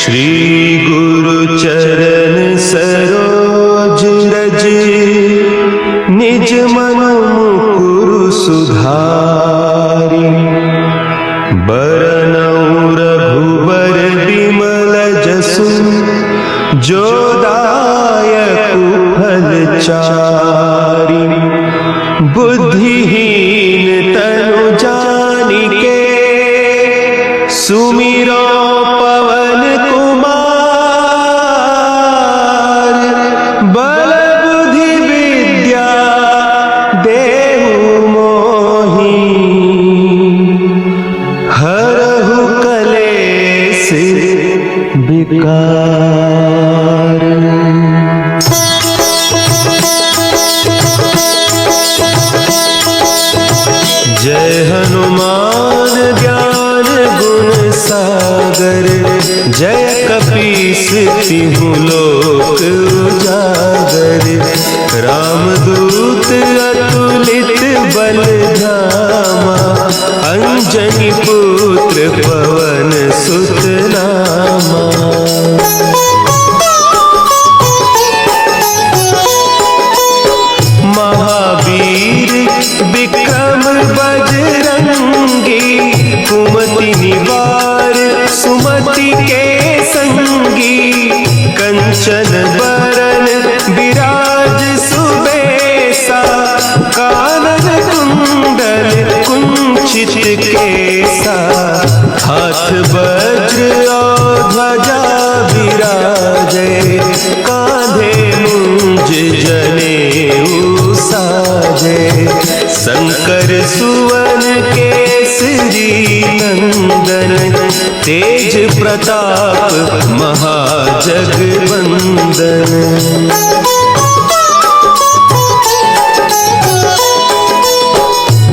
श्री गुरु चरण सरोज रज, निज मन मुकुरु सुधारी। बरनउँ रघुबर बिमल जसु, जो दायक फल चारि। बुद्धिहीन तनु जानिके, सुमिरो पवन कुमार। बल बुद्धि विद्या देहु मोहि, हरहु कलेश विकार। जय हनुमान ज्ञान गुण सागर, जय कपीस तिहु लोक उजागर। रामदूत अतुलित बल धामा, अंजनी पुत्र पवन सुत नामा। महावीर विक्रम बजरंगी, कुमति निवार सुमति के संगी। कंचन बरन विराज सुबेसा, कानन कुंडल कुंचित केसा। हाथ वज्र और ध्वजा विराजे, कांधे मुंज जनेऊ साजे। शंकर सुवन केसरी नंदन, तेज प्रताप महाजगवंदन।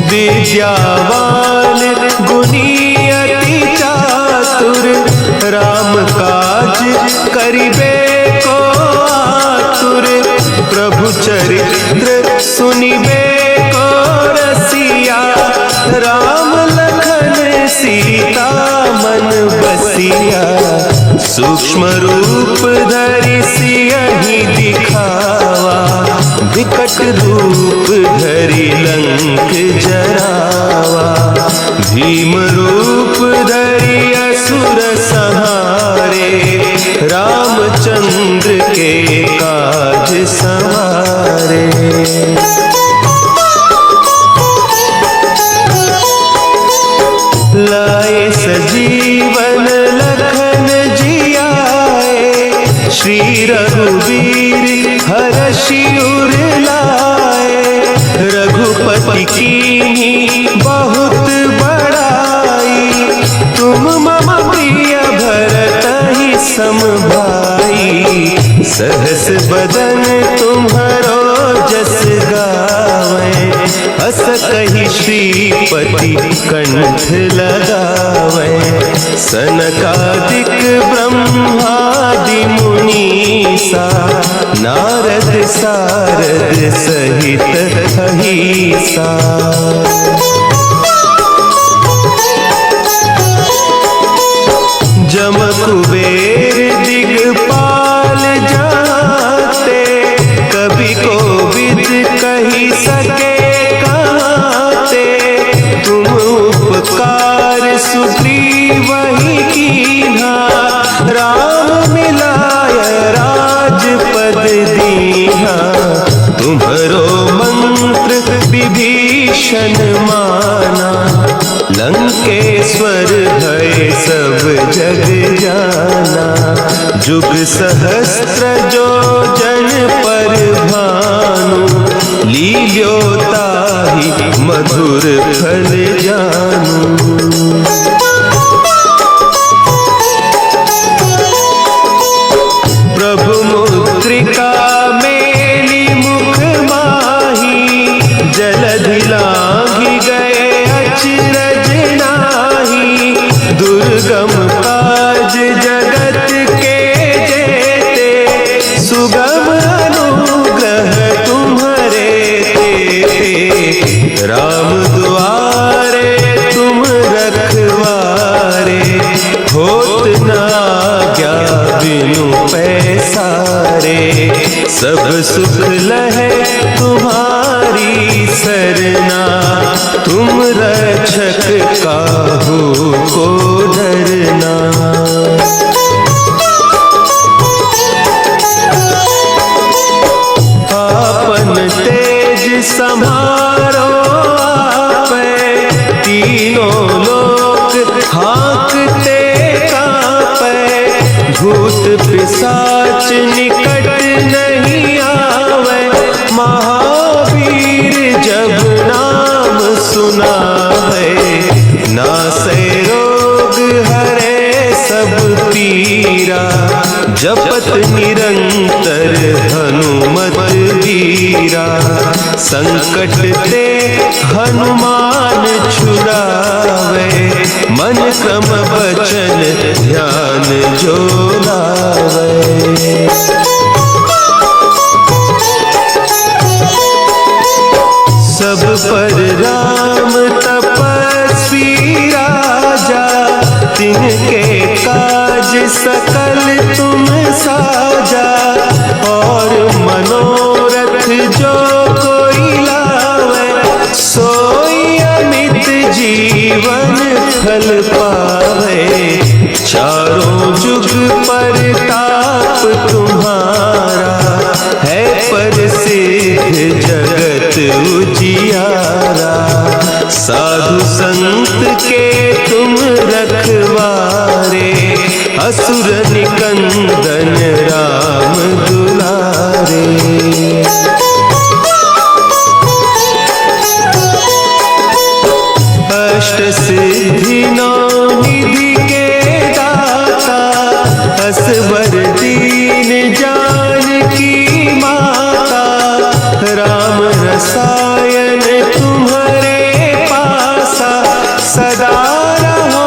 विद्यावान गुणी अति चातुर, राम काज करिबे को आतुर। प्रभु चरित्र सुनिबे को रसिया, राम लखन सीता मन बसिया। सूक्ष्म रूप धरि सियहि दिखावा, विकट रूप धरि लंक जरावा। भीम रूप धरि असुर संहारे, रामचंद्र के काज संवारे। लाए सजीवन लखन जियाए, श्री रघुवीर हरषि उर लाए। रघुपति कीन्ही बहुत बड़ाई, तुम मम प्रिय भरतहि सम भाई। सहस बदन तुम्हरो जस गावें, हस कहि श्रीपति कंठ लगावें। सनकादिक ब्रह्मादि मुनीसा, नारद सारद सहित अहीसा। जम कुबेर दिगपाल जाते, कवि कोविद कहि सके कहते। तुम उपकार सुग्रीवहि कीन्हा, राम मिलाय राजपद दीन्हा। तुम्हरो मंत्र विभीषण माना, लंकेश्वर भय सब जग जाना। जुग सहस्त्र जो जन पर भानु, लील्यो ताहि मधुर फल जानू। प्रभु मुद्रिका मेली मुख माही, जलधि लांघि गए अचरज नाही। दुर्गम काज जगत के जेते, सुगम अनुग्रह तुम्हरे तेते। राम दुआरे तुम रखवारे, होत न आज्ञा सब सुख लहे तुम्हारी सरना, तुम रक्षक काहू को डरना। आपन तेज सम्हारो आपे, तीनों लोक हाँकते कांपे। भूत पिशाच निकट नहीं आवे, महावीर जब नाम सुनावे। नासे रोग हरे सब पीरा, जपत निरंतर हनुमत वीरा। संकट ते हनुमान छुड़ावे, मन क्रम वचन ध्यान जो लावे। सब पर राम तपस्वी राजा, तिनके काज सकल तुम साजा। और मनोरथ जो कोई लावे, सोई अमित जीवन फल पावे। चारों जुग परताप तुम्हारा, है प्रसिद्ध जगत उजियारा। साधु संत के तुम रखवारे, असुर निकंदन राम दुलारे। अष्ट सिद्धि नौ निधि के दाता, असवर दीन जानकी माता। राम रसायन तुम्हारे पासा, सदा रहो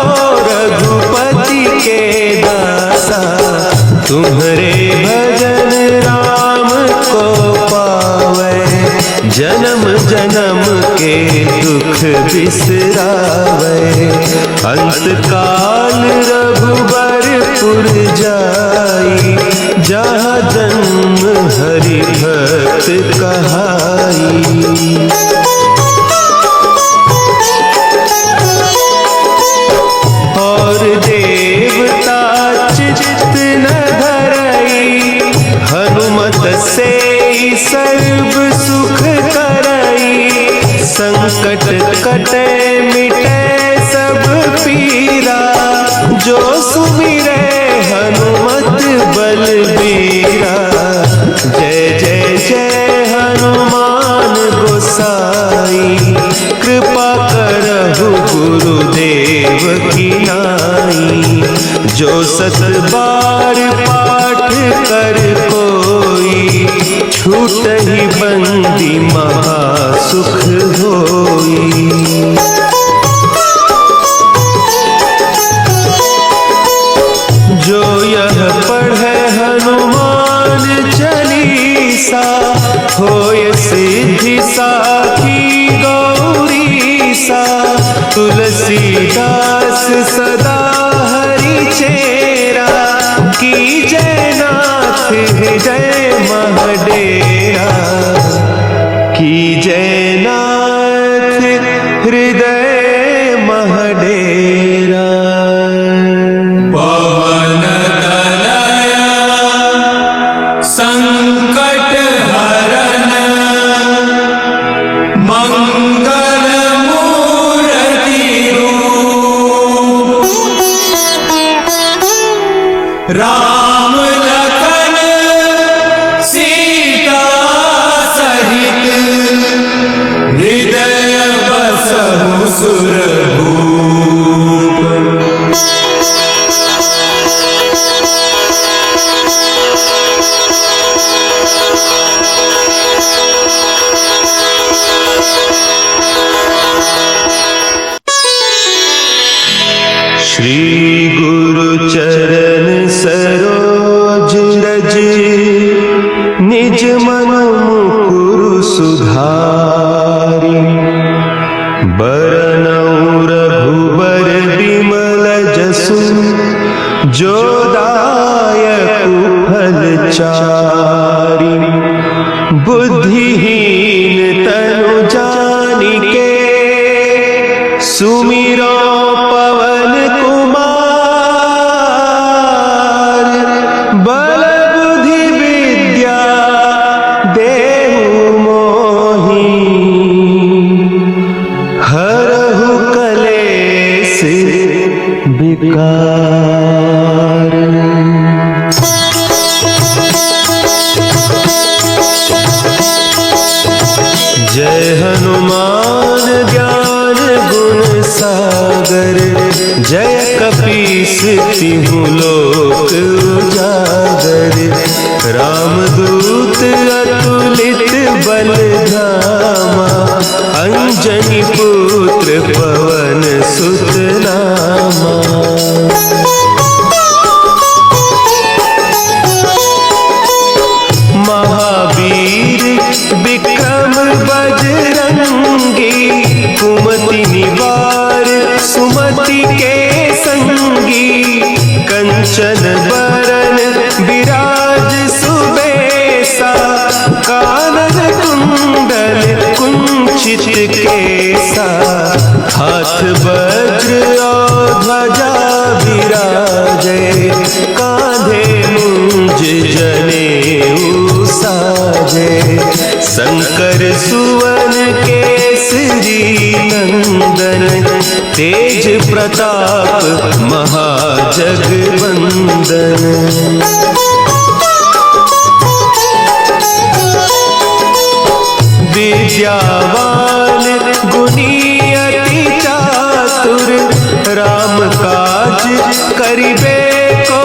रघुपति के दासा। तुम्हारे भजन राम को पावे, जन्म जन्म के दुख बिसरावे। अंत काल रघुबरपुर जाई, जहाँ जन्म हरि भक्त कहाई। और देवता चित्त न धरई, हनुमत से सर्व सुख करई। संकट कटे मिटे सब पीरा, जो सुमिरे हनुमत बलबीरा। जय जय जय हनुमान गोसाई, कृपा करहु गुरुदेव की नाई। जो सत बार पाठ कर कोई, छूटहि बंदी महासुख होई। जो यह पढ़े हनुमान चालीसा, होय सिद्धि साखी गौरीसा। तुलसीदास सदा हरि चेरा, की जय नाथ हृदय महडेरा। की जय नाथ हृदय महडेरा। पवन तनय संकट हरन, मंगल मूर्ति रूप। राम लखन सीता सहित, हृदय बसहु सुरभूप। श्री गुरु चरण सरोज रज, निज मन मुकुर सुधारी। बरनउँ रघुबर बिमल जसु, जो दायक फलचारी। बुद्धिहीन तनु जानिके सुमिरो पवन कुमार। बल बुद्धि विद्या देहु मोहि हरहु कलेश विकार। जय हनुमान ज्ञान गुण सागर। जय कपीस तिहु लोक उजागर। रामदूत अतुलित बल धामा। अंजनी पुत्र पवन सुत नामा। महावीर विक्रम बजरंगी। कुमति निवार सुमति के संगी। कंचन बरन विराज सुबेसा। कानन कुंडल कुंचित केसा। हाथ वज्र और ध्वजा विराजे। कांधे मुंज जनेऊ साजे। शंकर सुवन केसरी नंदन। तेज प्रताप महाजगवंदन। विद्यावान गुणी अति चातुर। राम काज करिबे को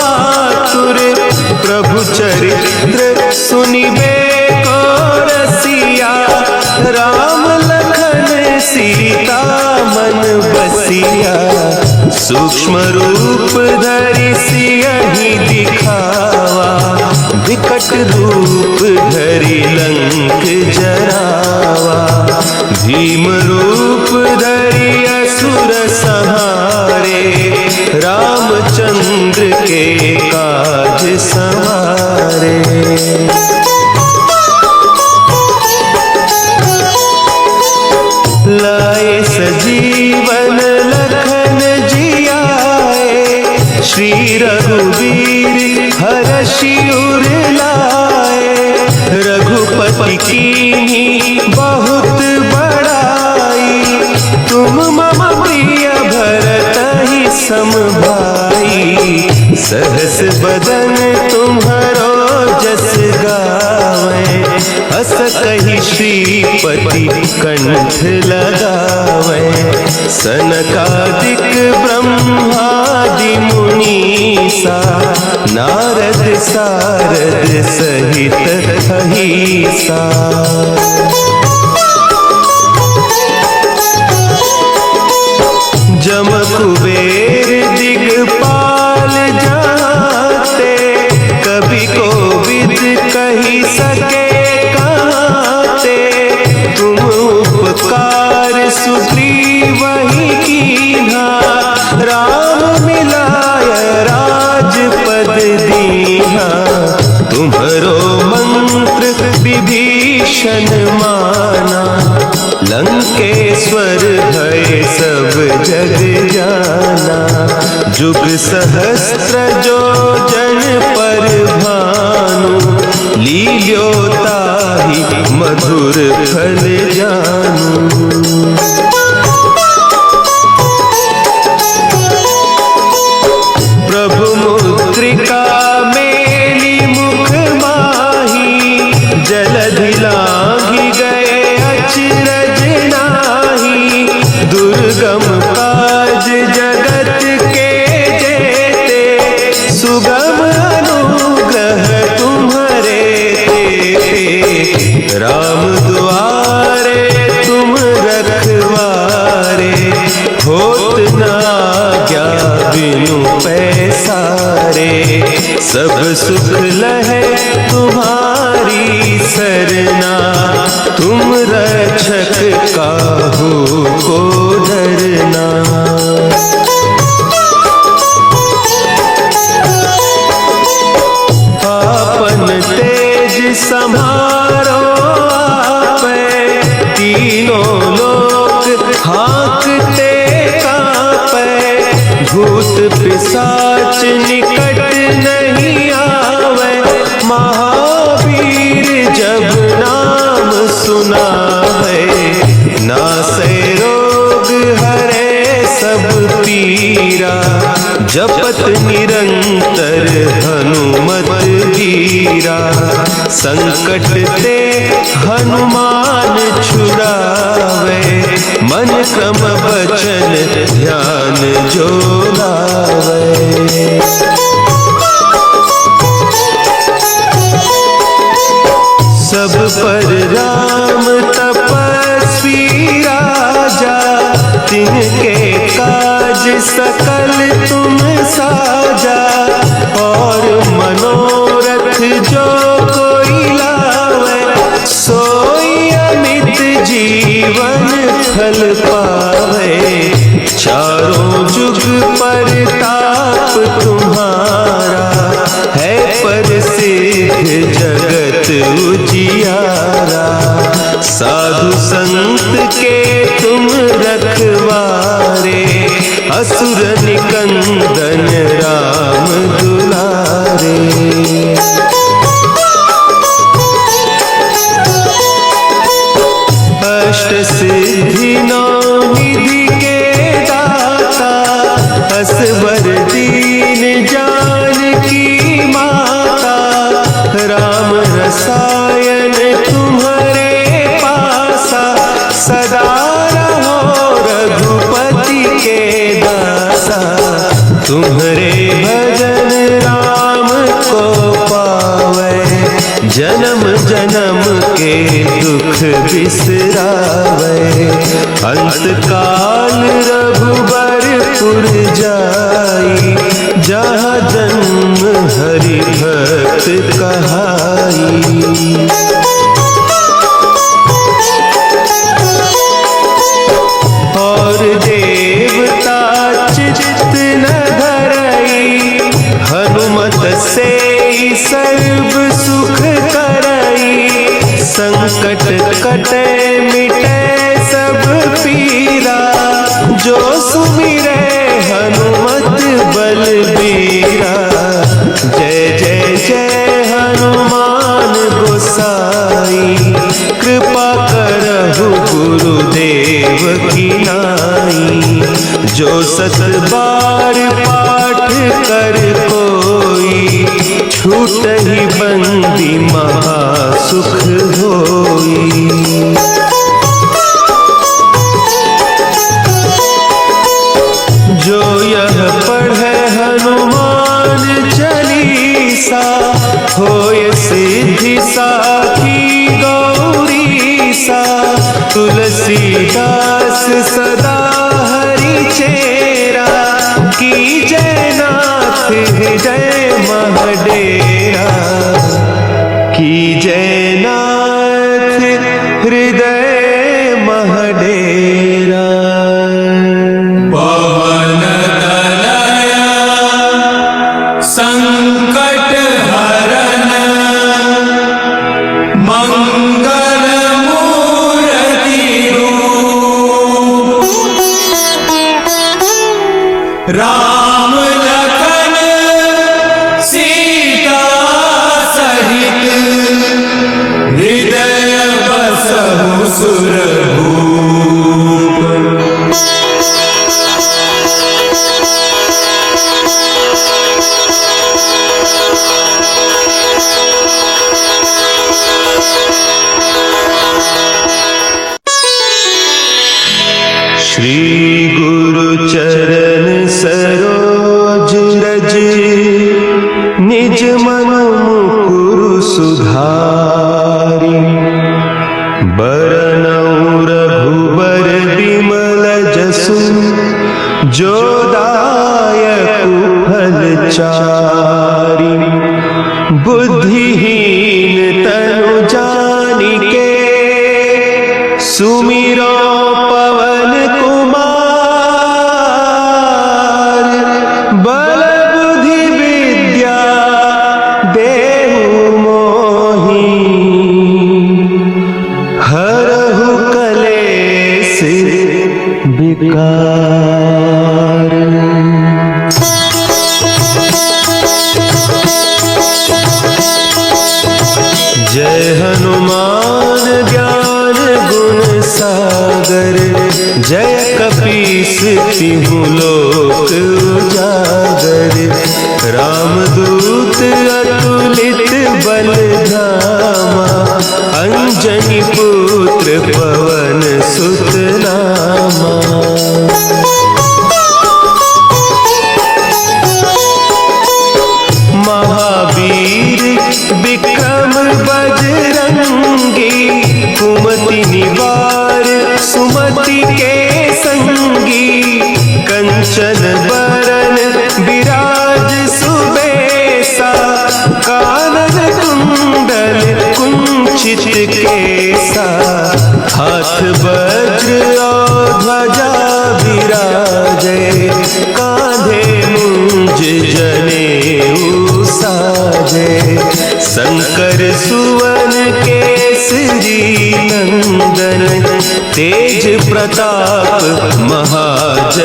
आतुर। प्रभु चरित्र सुनिबे को रसिया। राम लखन सीता मन बसिया। सूक्ष्म रूप धरि सियहि दिखावा। विकट रूप धरि लंक जरावा। भीम रूप धरि असुर संहारे। रामचंद्र के काज संवारे। लाए सजीवन लखन जियाए। श्री रघुवीर हरषि उर लाए। रघुपति कीन्ही बहुत बड़ाई। तुम मम प्रिय भरतहि सम भाई। सहस बदन तुम्हरो जस गावें। हस कहि श्रीपति कंठ लगावें। सनकादिक ब्रह्मादि मुनीसा। नारद सारद सहित अहीसा। जम कुबेर दिगपाल जाते। कवि कोविद कही सके कहते। तुम उपकार सुग्रीवहि कीन्हा। राम मिलाय राजपद दीन्हा। तुम्हरो मंत्र विभीषण माना। लंकेश्वर भय सब जग जाना। जुग सहस्त्र जो जन पर भानु। लील्यो ताहि मधुर फल जानू। प्रभु मुद्रिका मेली मुख माही। जलधि लांघि गए अचरज नाही। दुर्गम काज जगत के जेते। सुगम अनुग्रह तुम्हारे तेते। राम दुआरे तुम रखवारे। होत न आज्ञा बिनु पैसारे। सब सुख लहे तुम्हारी सरना। तुम रक्षक काहू को डरना। भूत पिशाच निकट नहीं आवे, महावीर जब नाम सुनावे। नासै रोग हरे सब पीरा, जपत निरंतर हनुमत वीरा। संकट ते हनुमान छुड़ावे, मन क्रम वचन ध्यान जो लावे। सब पर राम तपस्वी राजा, तिनके काज सकल तुम साजा। और मनोरथ जो कोई लावे, सोई अमित जीवन फल पावे। चारों जुग परताप तुम्हारा, है प्रसिद्ध जगत उजियारा। साधु संत के तुम रखवारे, असुर निकंदन राम दुलारे। अष्ट सिद्धि नौ निधि के दाता, असवर दीन जानकी माता। राम रसायन तुम्हारे पासा, सदा रहो रघुपति के दासा। तुम्हारे भजन राम को पावे, जन्म जन्म के दुख बिसरावे। अंत काल रघुबरपुर जाई, जहाँ जन्म हरि भक्त कहाई। और देवता चित्त न धरई, हनुमत से सर्व सुख करई। संकट कटे मिटे सब पीरा, जो सुमिरे हनुमत बलबीरा। जय जय जय हनुमान गोसाई, कृपा करहु गुरुदेव की नाई। जो सत बार पाठ कर कोई, छूटहि बंदी महासुख होई। जो यह पढ़े हनुमान चालीसा, होय सिद्धि साखी गौरीसा। तुलसीदास सदा हरि चेरा, की जय नाथ हृदय महडेरा। की जय नाथ हृदय महडेरा। पवन तनया संकट हरन, मंगल मूर्ति रूप। राम लखन सीता सहित, हृदय बसहु सुरभूप। श्री गुरु चरण सरोज रज, निज मन मुकुरु सुधारि। बरनउँ रघुबर बिमल जसु, जो दायक फल चारि। बुद्धिहीन तनु जानिके, सुमिरो पवन कुमार। बल बुद्धि विद्या देहु मोहि, हरहु कलेस विकार। रामदूत अतुलित बल धामा, अंजनी पुत्र पवन सुत नामा। महावीर विक्रम बजरंगी, कुमति निवार सुमति के संगी। कंचन बरन विराज सुबेसा, कानन कुंडल कुंचित केसा। हाथ वज्र और ध्वजा विराजे, कांधे मुंज जनेऊ साजे। शंकर सुवन केसरी नंदन, तेज प्रताप महाजगवंदन।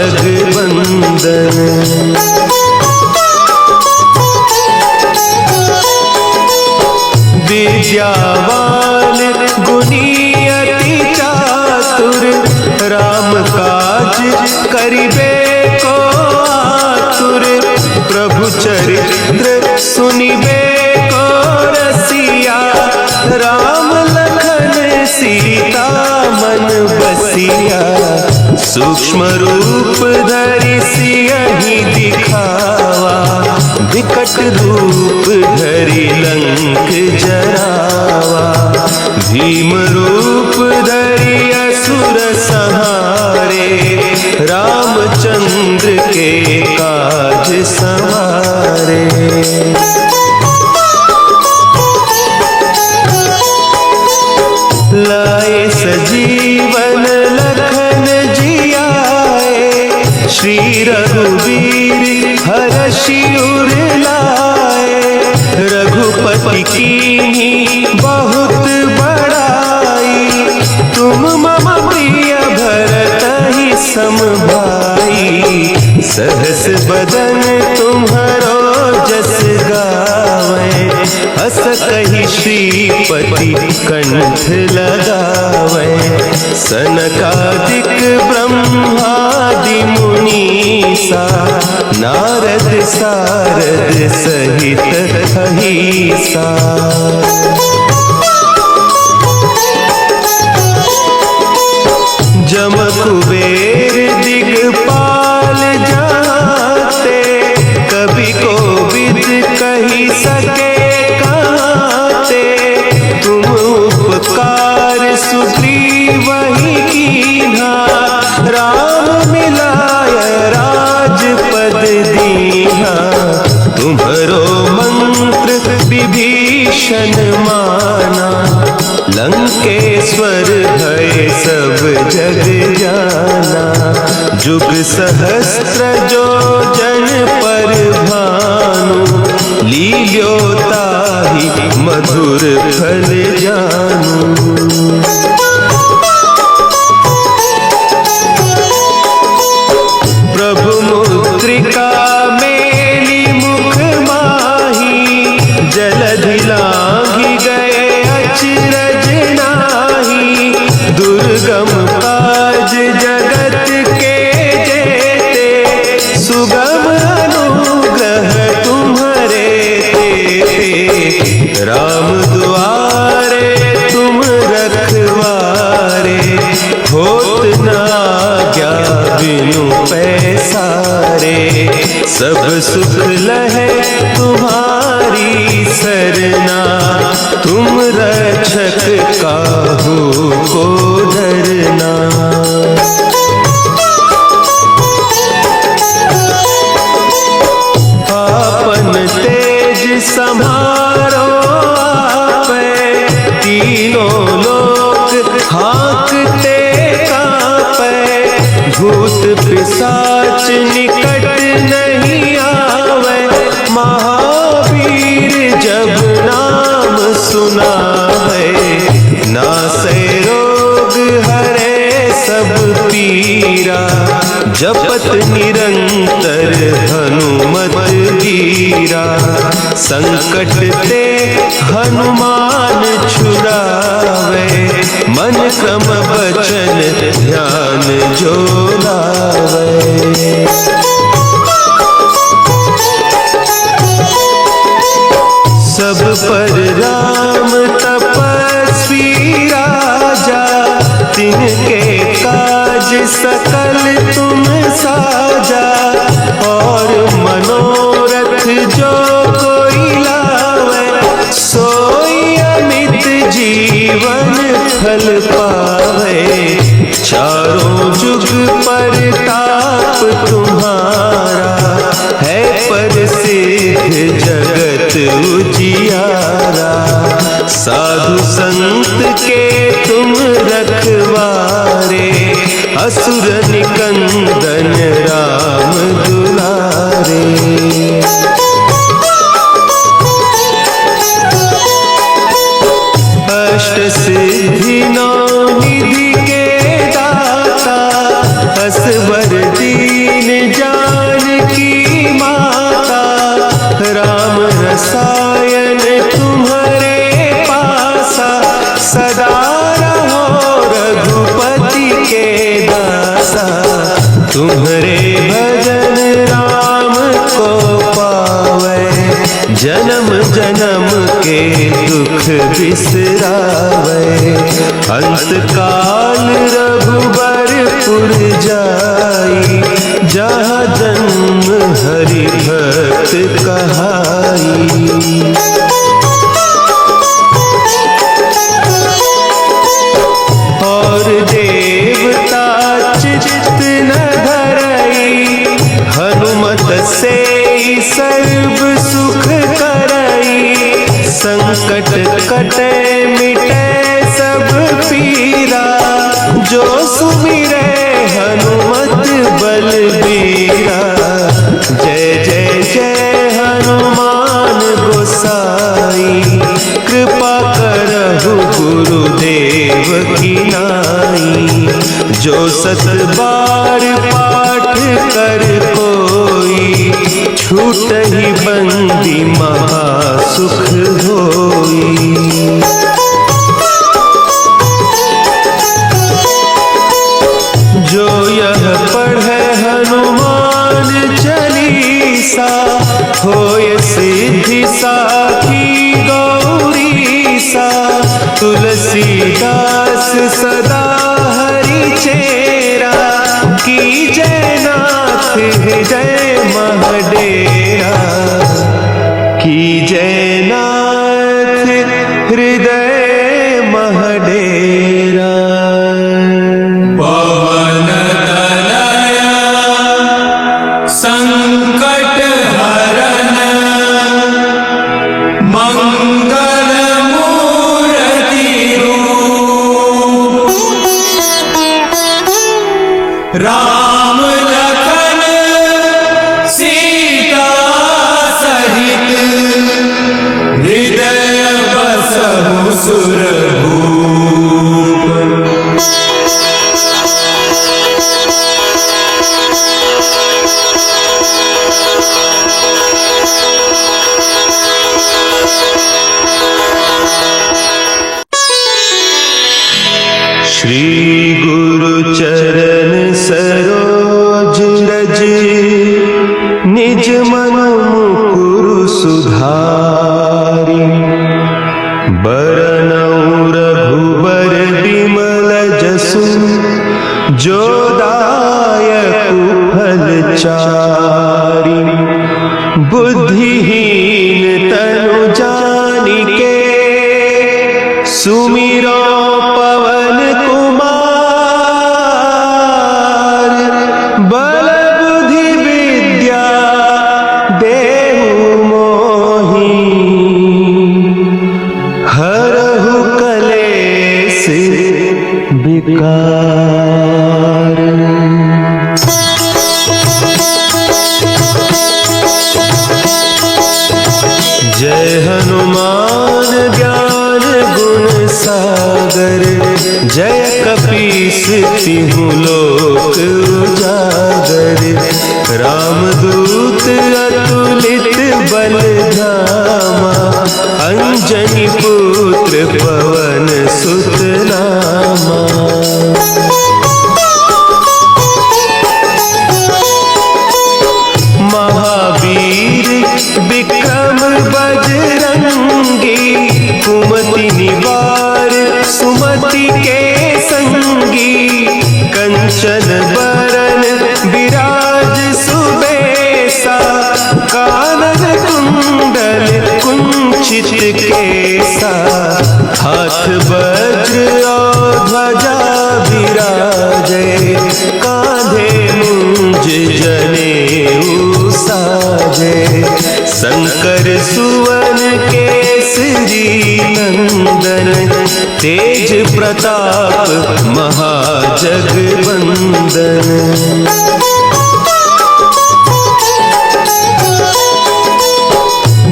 विद्यावान गुणी अति चातुर, राम काज करिबे को आतुर। प्रभु चरित्र सुनिबे को रसिया, राम लखन सीता मन बसिया। सूक्ष्म रूप धरि सियहि दिखावा, विकट रूप धरि लंक जरावा। भीम रूप धरि असुर संहारे, रामचंद्र के काज संवारे। लाए सजीवन लखन जियाए, श्री रघुवीर हरषि उर लाए। रघुपति कीन्ही बहुत बड़ाई, तुम मम प्रिय भरतहि सम भाई। सहस बदन तुम्हरो जस गावे, हस कहि श्रीपति कंठ लगावे। सनकादिक ब्रह्मादि मुनीसा, नारद सारद सहित अहीसा। जम कुबेर दिगपाल जाते, कवि कोविद कहि सके कहते। तुम उपकार सुग्रीवहि कीन्हा, राम मिलाय राजपद दीन्हा। तुम्हरो मंत्र विभीषण माना, लंकेश्वर भय सब जग जाना। जुग सहस्त्र जो जन पर भानु, लील्यो ताहि मधुर फल जानू। प्रभु मुद्रिका मेली मुख माही, जलधि लांघि गए अचरज नाही। दुर्गम काज जगत के जेते, सुगम अनुग्रह तुम्हरे तेते। राम दुआरे तुम रखवारे, होत न आज्ञा बिनु पैसारे। सब सुख लहे तुम्हारी सरना, तुम रक्षक काहू को डरना। आपन तेज समारो आपे, तीनों लोक हाँकते कांपे। भूत पिशाच निकट नहीं आवे, महावीर जब नाम सुनावे। नासै रोग हरे सब पीरा, जपत निरंतर हनुमत वीरा। संकट ते हनुमान छुड़ावे, मन क्रम वचन ध्यान जो लावे। जगत उजियारा, साधु संत के तुम रखवारे, असुर निकंदन राम दुलारे। अष्ट सिद्धि नौ निधि के दाता, असवर दीन जानकी माता, राम रसायन तुम्हारे पासा, सदा रहो रघुपति के दासा। तुम्हारे भजन राम को पावे, जन्म जन्म के दुख बिसरावे। अंत काल रघुबरपुर जाई, जहाँ जन्म हरि भक्त कहाई। और देवता चित्त न धरई, हनुमत से सर्व सुख करई। संकट कटे मिटे सब पीरा, जो सुमिरे हनुमत बलबीरा। जय जय जय हनुमान गोसाई, कृपा करहु गुरुदेव की नाई। जो सत बार पाठ कर कोई, छूटहि बंदी महासुख होई। जो यह पढ़े हनुमान चालीसा, होय सिद्धि साखी गौरीसा। तुलसीदास सदा हरि चेरा, की जय नाथ हृदय महडेरा। की जय नाथ हृदय महडेरा। पवन तनया संकट हरन, मंगल मूर्ति रूप। राम लखन सीता सहित, हृदय बसहु सुरभूप। श्री गुरु चरण सरोज रज, निज मन मुकुरु सुधारि। बरनउँ रघुबर बिमल जसु, जो दायक फल चारि। बुद्धिहीन तनु जानिके, सुमिरो पवन कुमार। बल बुद्धि विद्या देहु मोहि, हरहु कलेस विकार। जय हनुमान ज्ञान गुण सागर, जय कपीस तिहु लोक उजागर। रामदूत अतुलित बल धामा, अंजनी पुत्र पवन सुत नामा। महावीर विक्रम बजरंगी, कुमति निवार सुमति के संगी। कंचन बरन विराज सुबेसा, कानन कुंडल कुंचित केसा। हाथ वज्र और ध्वजा विराजे, कांधे मुंज जनेऊ साजे। शंकर सुवन केसरी नंदन, तेज प्रताप महाजगवंदन।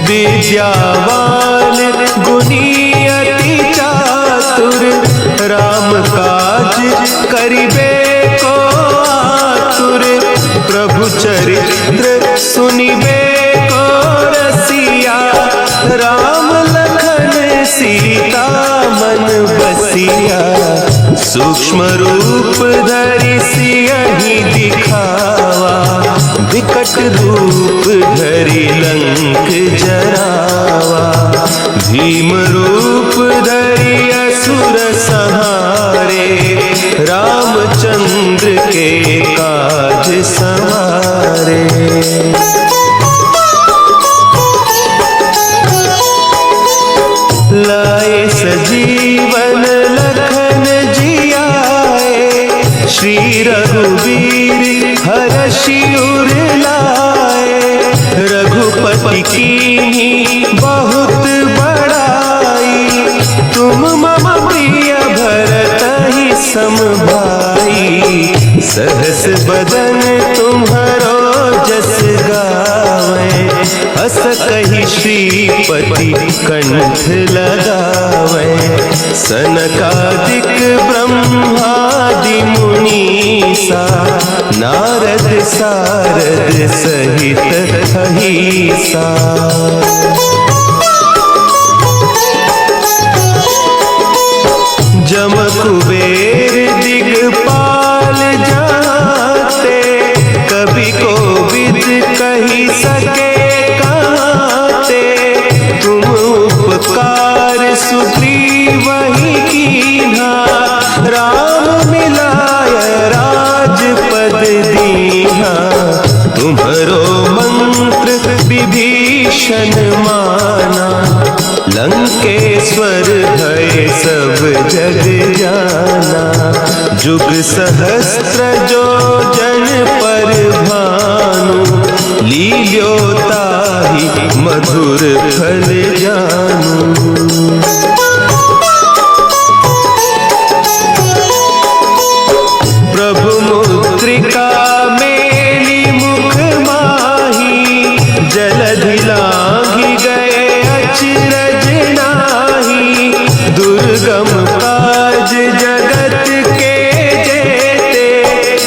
विद्यावान गुणी अति चातुर, राम काज करिबे को आतुर। प्रभु चरित्र सुनिबे को रसिया, राम लखन सीता मन बसिया। सूक्ष्म रूप धरि सियहि दिखावा, विकट रूप धरि लंक जरावा। भीम रूप धरि असुर संहारे, रामचंद्र के काज संवारे। लाए सजीवन लखन जियाए, श्री रघुवीर हरषि उर लाए। रघुपति कीन्ही बहुत बड़ाई, तुम मम प्रिय भरतहि सम भाई। सहस बदन तुम्हरो जस गावे, हस कहि श्रीपति कंठ लगावे। सनकादिक ब्रह्मादि मुनीसा, नारद सारद सहित अहिसा। जम कुबेर दिगपाल जाते, कवि कोविद कहि सके कहते। तुम उपकार सुग्रीवहि कीन्हा, राम मिलाय राजपद दीन्हा। तुम्हरो मंत्र विभीषण माना, लंकेश्वर भय सब जग जाना। जुग सहस्त्र जो जन पर भानु, लील्यो ताहि मधुर फल जानू। प्रभु मुद्रिका मेली मुख माही, जलधि लांघि गए अचरज नाही। दुर्गम काज जगत के जेते,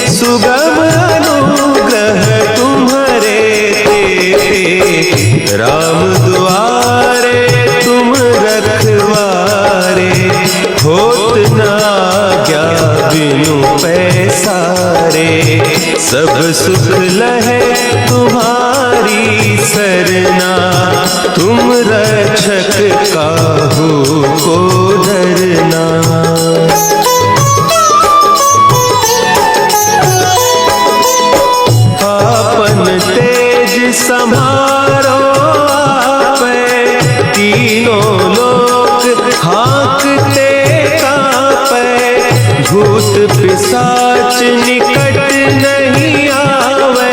सुगम अनुग्रह तुम्हरे तेते। राम दुआरे तुम रखवारे, होत न आज्ञा बिनु पैसारे। सब सुख लहे तुम्हारी सरना, तुम रक्षक काहू को डरना। आपन तेज समारो आपे, तीनों लोक हाँकते कांपे। भूत पिशाच निकट नहीं आवे,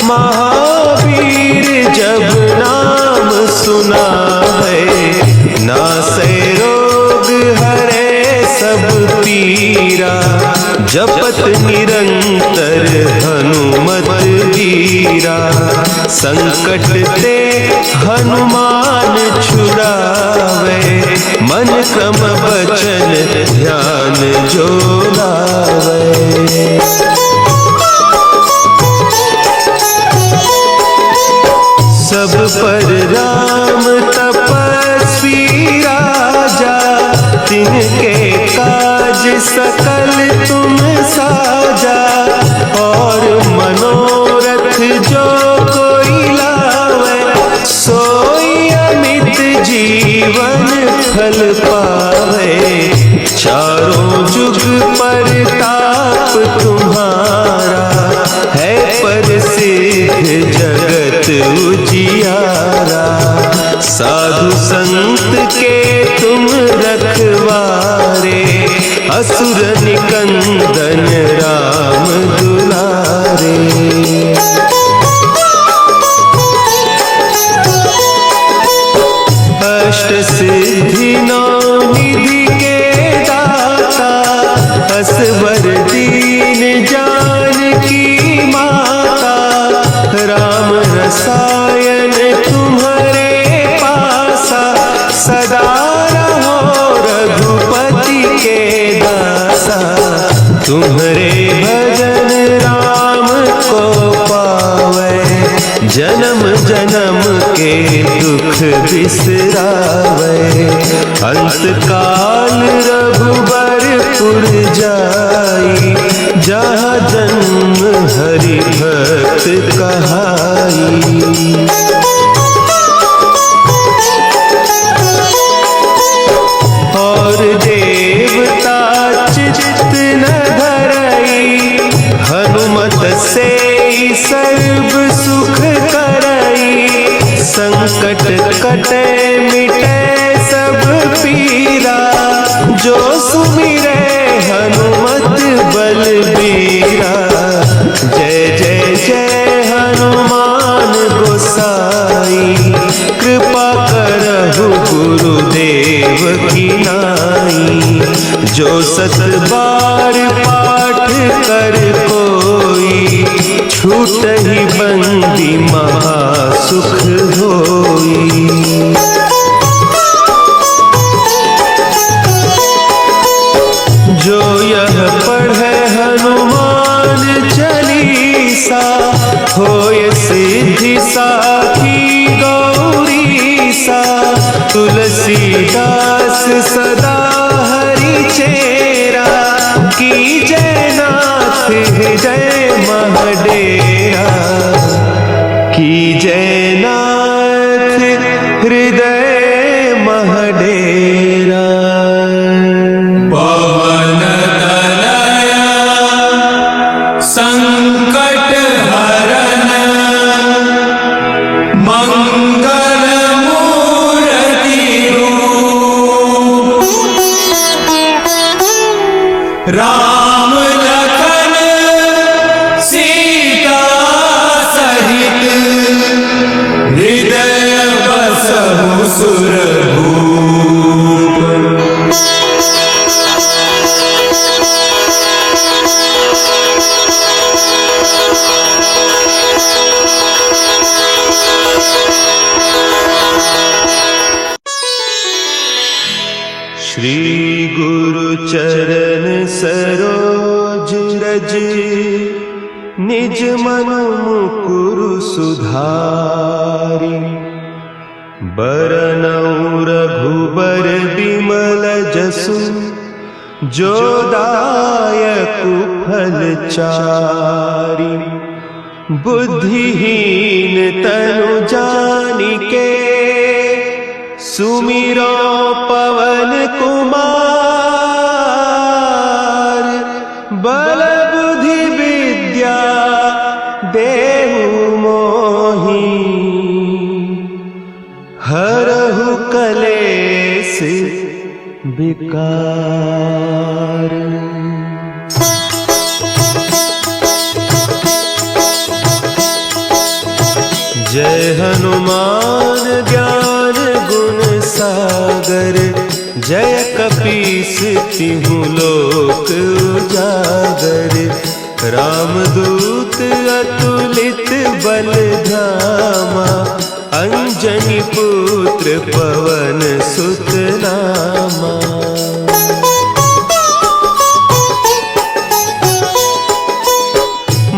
महावीर जब नाम सुना है। नासै रोग हरे सब पीरा, जपत निरंतर हनुमत वीरा। संकट ते हनुमान छुड़ावे, मन क्रम बचन ध्यान जो लावे। सब पर राम तपस्वी राजा, तिनके काज सकल तुम साजा। और मनोरथ जो कोई लावे, सोई अमित जीवन फल पावे। चारों जुग परताप तुम्हारा, है प्रसिद्ध जगत उजियारा। साधु संत के तुम रखवारे, असुर निकंदन राम दुलारे। सिद्धि नौ निधि के दाता, असवर दीन जानकी माता, राम रसायन तुम्हारे पासा, सदा रहो रघुपति के दासा। तुम्हारे भजन राम को पावे, जन्म जन्म के दुख बिसरावे। अंत काल रघुबरपुर जाई, जहाँ जन्म हरि भक्त कहाई। और देवता चित्त न धरई, हनुमत से सर्व सुख करई। संकट कटे मिटे सब पीरा, जो सुमिरे हनुमत बलबीरा। जय जय जय हनुमान गोसाई, कृपा करहु गुरुदेव की नाई। जो सत बार पाठ कर कोई, छूटहि बंदी महासुख होई। जो यह पढ़े हनुमान चालीसा, होय सिद्धि साखी गौरीसा। तुलसीदास सदा हरि चेरा, कीजय नाथ हृदय महडेरा। कीजय नाथ हृदय महडेरा। पवन तनया संकट हरन, मंगल मूर्ति रूप। राम लखन सीता सहित, हृदय बसहु सुरभूप। श्री गुरु चरण सरोज रज, निज मन मुकुरु सुधारि। बरनउँ रघुबर बिमल जसु, जो दायकु फल चारि। बुद्धिहीन तनु जानिके, सुमिरो पवन कुमार। बल बुद्धि विद्या देहु मोहि, हरहु कलेस विकार। जय हनुमान ज्ञान गुण सागर, जय कपीस तिहु लोक उजागर। रामदूत अतुलित बल धामा, अंजनी पुत्र पवन सुत नामा।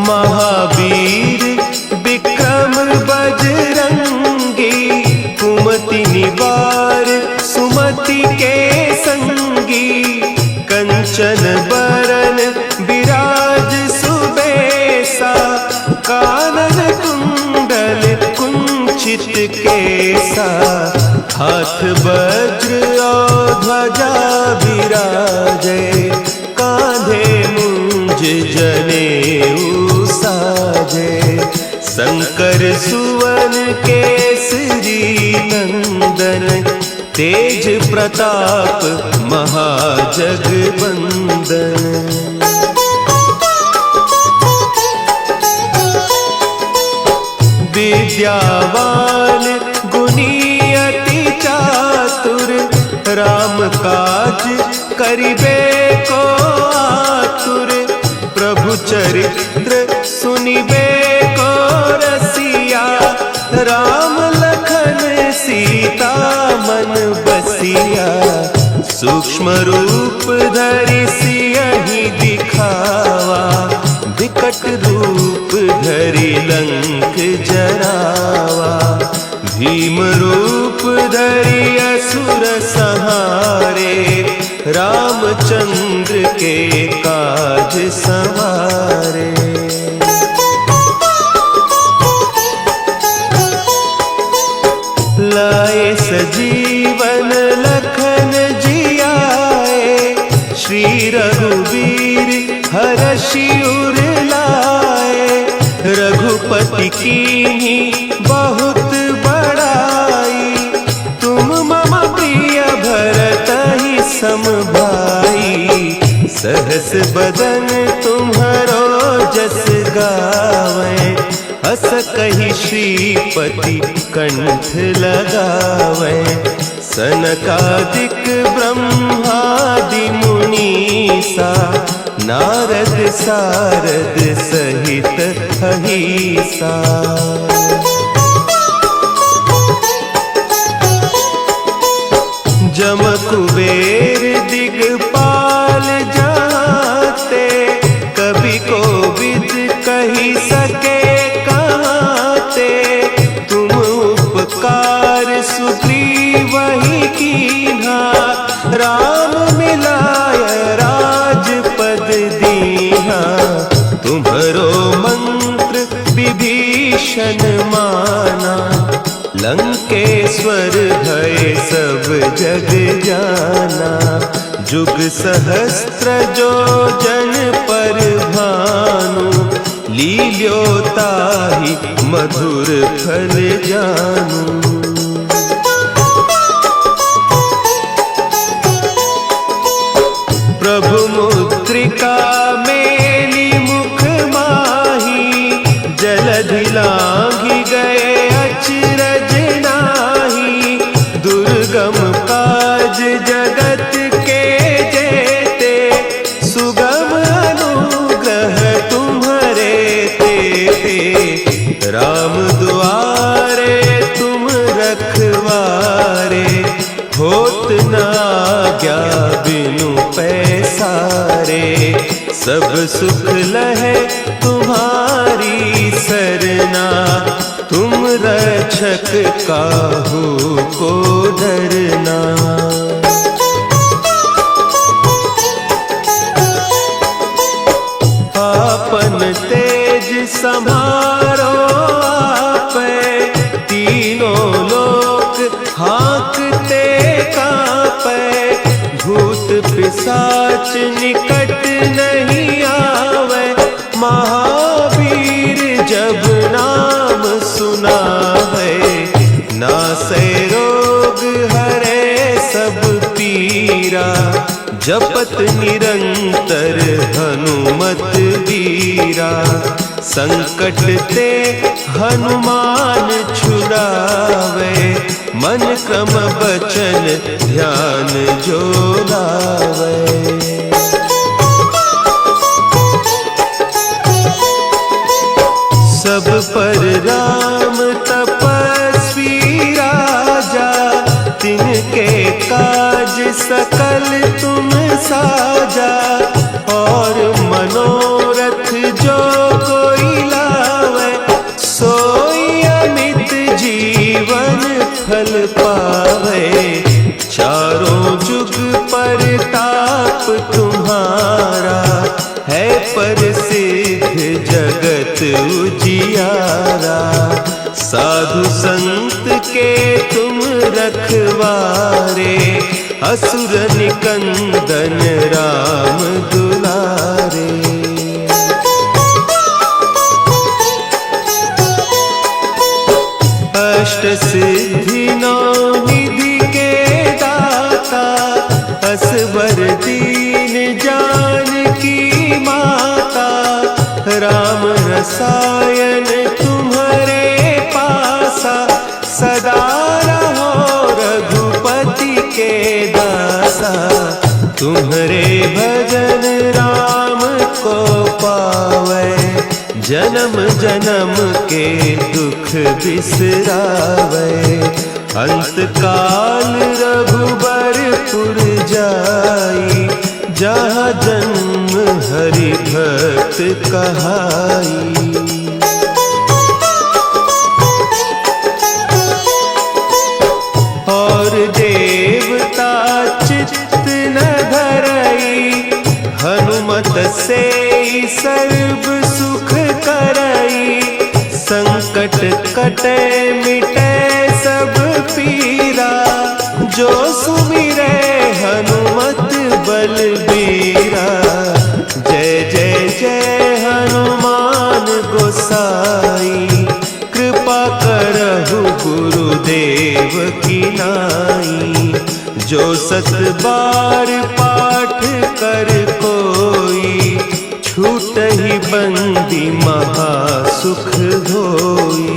महावीर विक्रम बजरंगी, कुमति निवार सुमति के संगी। कंचन बरन विराज सुबेसा, कानन कुंडल कुंचित केसा। हाथ वज्र और ध्वजा विराजे, कांधे मुंज जनेऊ साजे। शंकर सुवन केसरी नंदन, तेज प्रताप महाजगवंदन। विद्यावान गुणी अति चातुर, राम काज करिबे को आतुर, प्रभु चरित्र सुनिबे को रसिया। राम लखन सीता मन बसिया, सूक्ष्म रूप धरि सियहि दिखावा। विकट रूप धरि लंक जरावा, भीम रूप धरि असुर संहारे। रामचंद्र के काज संवारे। लाए सजीवन लखन जियाए, श्री रघुवीर हरषि उर लाए। रघुपति कीन्ही बहुत बड़ाई, तुम मम प्रिय भरतहि सम भाई। सहस बदन तुम्हरो जस गावै, हस कहि श्रीपति कंठ लगावै। सनकादिक ब्रह्मादि मुनीसा, नारद सारद सहित अहिसा। जम कुबेर दिगपाल जाते, कवि कोविद कहि सके कहते। तुम उपकार सुग्रीवहि कीन्हा, राम मिलाय राजपद दीन्हा। तुम्हरो मंत्र विभीषण माना, लंकेश्वर भय सब जग जाना। जुग सहस्त्र जो जन पर भानु, लील्योताहि मधुर फल जानू। प्रभु मुद्रिका मेली मुख माही, जलधि लांघि गए अचरज नाही। दुर्गम काज जगत के जेते, सुगम अनुग्रह तुम्हरे तेते। राम दुआरे तुम रखवारे, होत न आज्ञा बिनु पैसारे। सब सुख लहे तुम्हारी सरना, तुम रक्षक काहू को डरना। आपन तेज समारो आपै, तीनों लोक हाँकते कांपै। भूत पिशाच निकट नहीं आवे, महावीर जब नाम सुनावे। नासै रोग हरे सब पीरा, जपत निरंतर हनुमत वीरा। संकट ते हनुमान छुड़ावे, मन क्रम बचन ध्यान जो लावे। सब पर राम तपस्वी राजा, तिनके काज सकल तुम साजा। और मनोरथ जो कोई लावे, सोई अमित जीवन फल पावे। चारों जुग परताप तुम्हारा, है प्रसिद्ध जगत उजियारा। साधु संत के तुम रखवारे, असुर निकंदन राम दुलारे। अष्ट सिद्धि नौ निधि के दाता, असवर दीन जानकी माता। राम रसायन तुम्हारे पासा, सदा रहो रघुपति के दास। दासा, तुम्हारे भजन राम को पावे, जन्म जन्म के दुख बिसरावे। अंत काल रघुबरपुर जाई, जहाँ जन्म हरि भक्त कहाई। और देवता चित्त न धरई, हनुमत से सर्व सुख करई। संकट कटे मिटे सब पीरा, जो सुमिरे हनुमत बलबीरा। जय जय जय हनुमान गोसाई, कृपा करहु गुरुदेव की नाई। जो 7 बार पाठ कर कोई, छूटहि बंदी महासुख होई।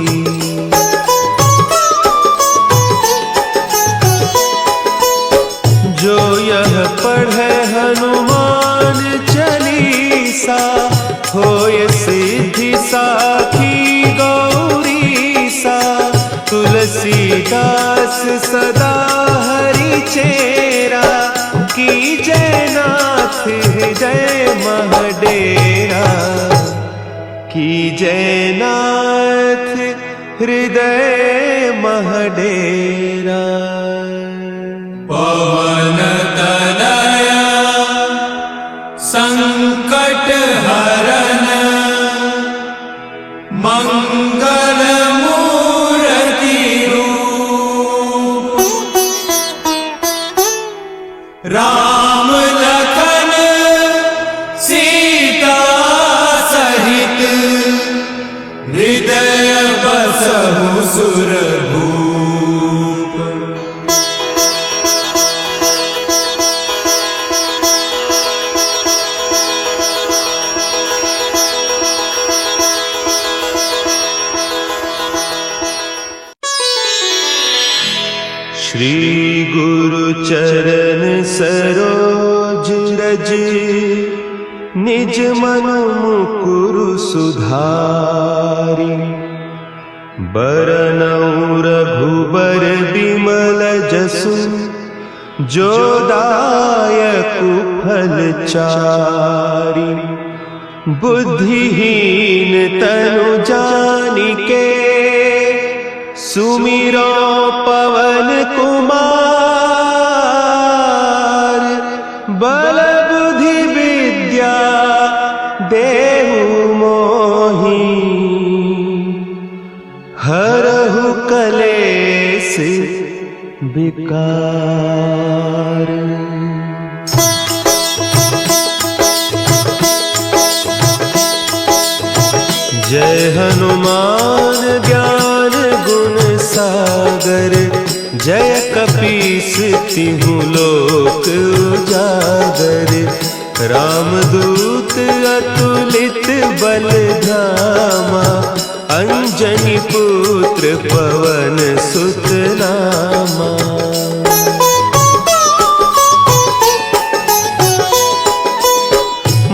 जो यह पढ़े हनुमान चालीसा, होय सिद्धि साखी गौरीसा। तुलसीदास सदा हरि चेरा, कीजय नाथ हृदय महडेरा। कीजय नाथ हृदय महडेरा। पवन तनया संकट हरन, मंगल मूर्ति रूप। राम लखन सीता सहित, हृदय बसहु सुरभूप। श्री गुरु चरण सरोज रज, निज मन मुकुरु सुधारि। बरनउँ रघुबर बिमल जसु, जो दायकु फल चारि। बुद्धिहीन तनु जानिके, सुमिरो पवन कुमार। बल बुद्धि विद्या देहु मोहि, हरहु कलेस विकार। जय हनुमान ज्ञान गुण सागर, जय कपीस तिहु लोक उजागर। रामदूत अतुलित बल धामा, अंजनी पुत्र पवन सुत नामा।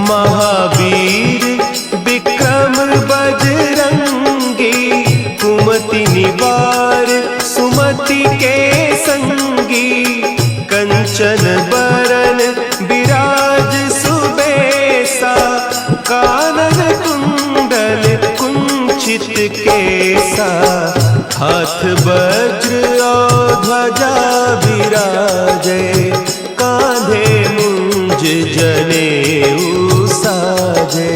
महावीर विक्रम बजरंगी, कुमति निवार सुमति के संगी। कंचन बरन विराज सुबेसा, कानन कुंडल कुंचित केसा। हाथ वज्र और ध्वजा विराजे, कांधे मुंज जनेऊ साजे।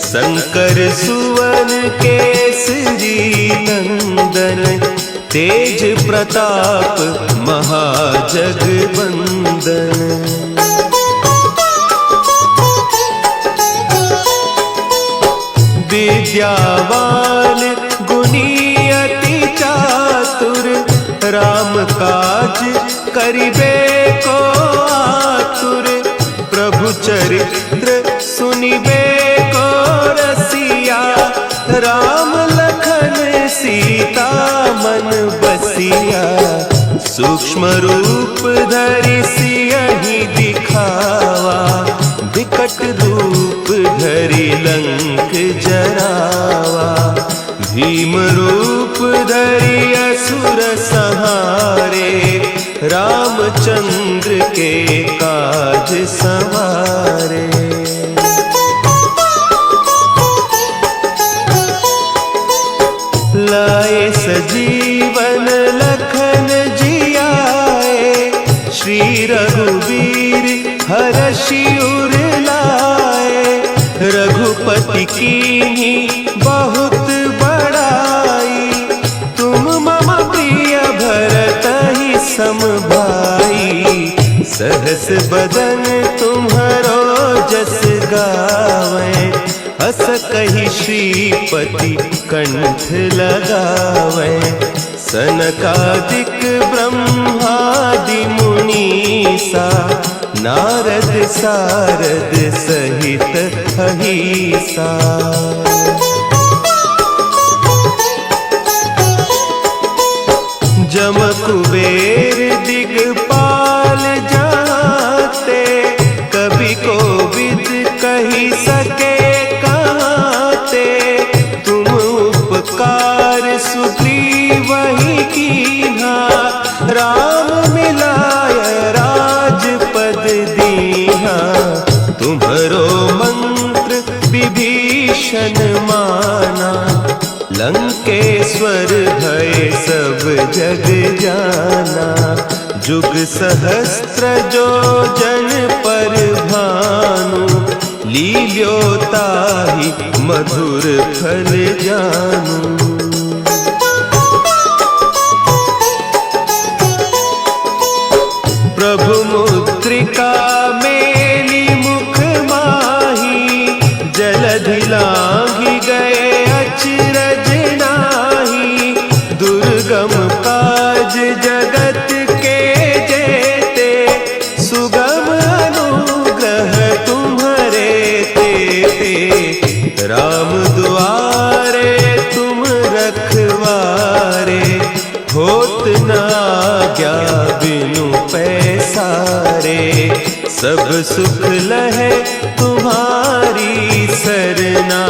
शंकर सुवन केसरी नंदन, तेज प्रताप महाजगवंदन। विद्यावान गुणी अति चातुर, राम काज करिबे को आतुर। प्रभु चरित्र सुनिबे को रसिया, राम लखन सीता मन बसिया। सूक्ष्म रूप धरि सियहि भीम रूप धरि असुर संहारे, रामचंद्र के काज संवारे। लाए सजीवन लखन जियाए, श्री रघुवीर हरषि उर लाए। रघुपति कीन्ही बहुत बड़ाई, तुम मम प्रिय भरतहि सम भाई। सहस बदन तुम्हरो जस गावें, हस कहि श्रीपति कंठ लगावें। सनकादिक ब्रह्मादि मुनीसा, नारद सारद सहित अहीसा। जम कुबेर दिगपाल जाते, कवि कोविद कही सके कहते। तुम उपकार सुग्रीवहि कीन्हा, राम मिलाय राजपद दीन्हा। तुम्हरो मंत्र विभीषण माना, लंकेश्वर भय सब जग जाना। जुग सहस्त्र जो जन पर भानु, लील्योताहि मधुर फल जानू। प्रभु मुद्रिका मेली मुख माही, जलधि लांघि गए अचरज नाही। दुर्गम काज जगत के जेते, सुगम अनुग्रह तुम्हरे तेते। राम दुआरे तुम रखवारे, होत न आज्ञा बिनु पैसारे। सब सुख लहे तुम्हारी सरना,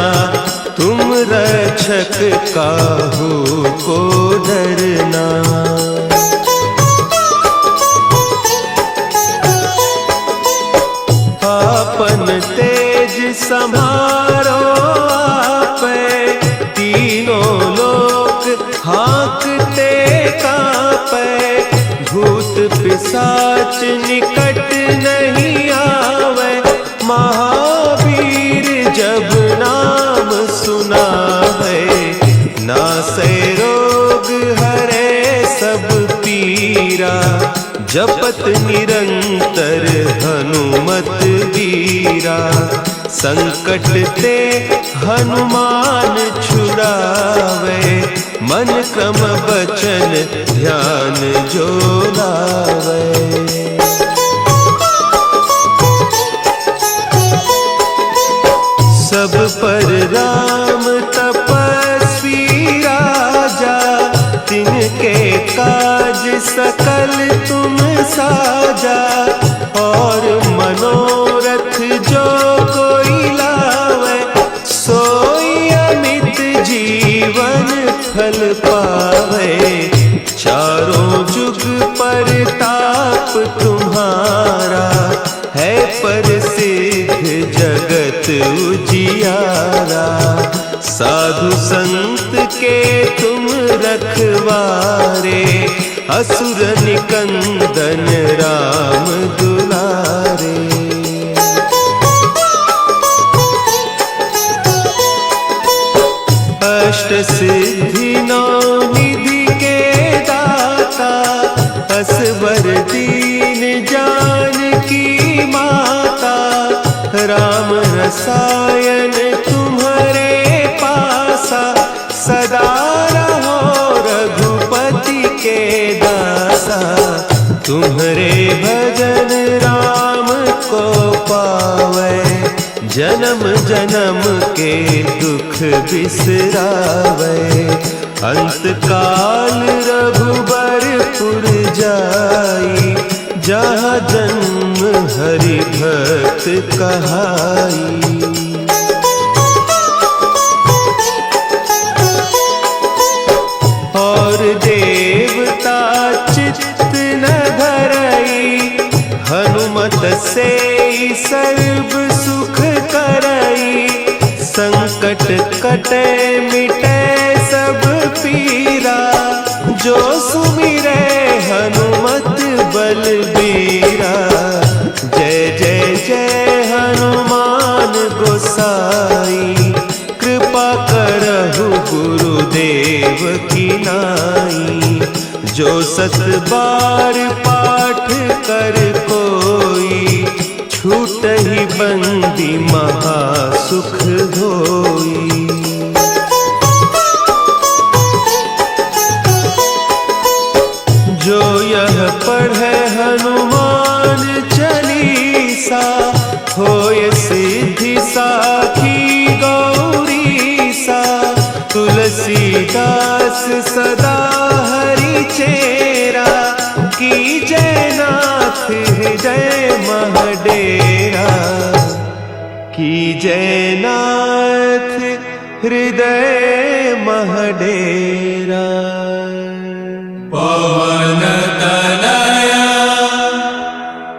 तुम रक्षक काहू को डरना। आपन तेज समारो आपै, तीनों लोक हाँकते कांपै। भूत पिशाच निकट नहीं आवे, महावीर जब नाम सुनावे। नासै रोग हरे सब पीरा, जपत निरंतर हनुमत वीरा। संकट ते हनुमान छुड़ावे, मन क्रम बचन ध्यान जो लावे। सब पर राम तपस्वी राजा, तिनके काज सकल तुम साजा। और मनोरथ जो कोई लावे, सोई अमित जीवन फल पावे। चारों जुग परताप तुम्हारा, है प्रसिद्ध जगत उजियारा। साधु संत के तुम रखवारे, असुर निकंदन राम दुलारे। अष्ट सिद्धि नौ निधि के दाता, असवर दीन जानकी माता। राम रसायन तुम्हारे पासा, सदा रहो रघुपति के दासा। तुम्हारे भजन राम को पावे, जन्म जन्म के दुख बिसरावे। अंत काल रघुबरपुर जाई, जहाँ जन्म हरि भक्त कहाई। बसे सर्व सुख करई, संकट कटे मिटे सब पीरा, जो सुमिरे हनुमत बलबीरा। जय जय जय हनुमान गोसाई, कृपा करहु गुरुदेव की नाई। जो 7 बार पाठ कर कोई, छूटहि बंदी महासुख होई। जो यह पढ़े हनुमान चालीसा, होय सिद्धि साखी गौरीसा। तुलसीदास सदा हरि चेरा, कीजय नाथ हृदय महडेरा। कीजय नाथ हृदय महडेरा। पवन तनया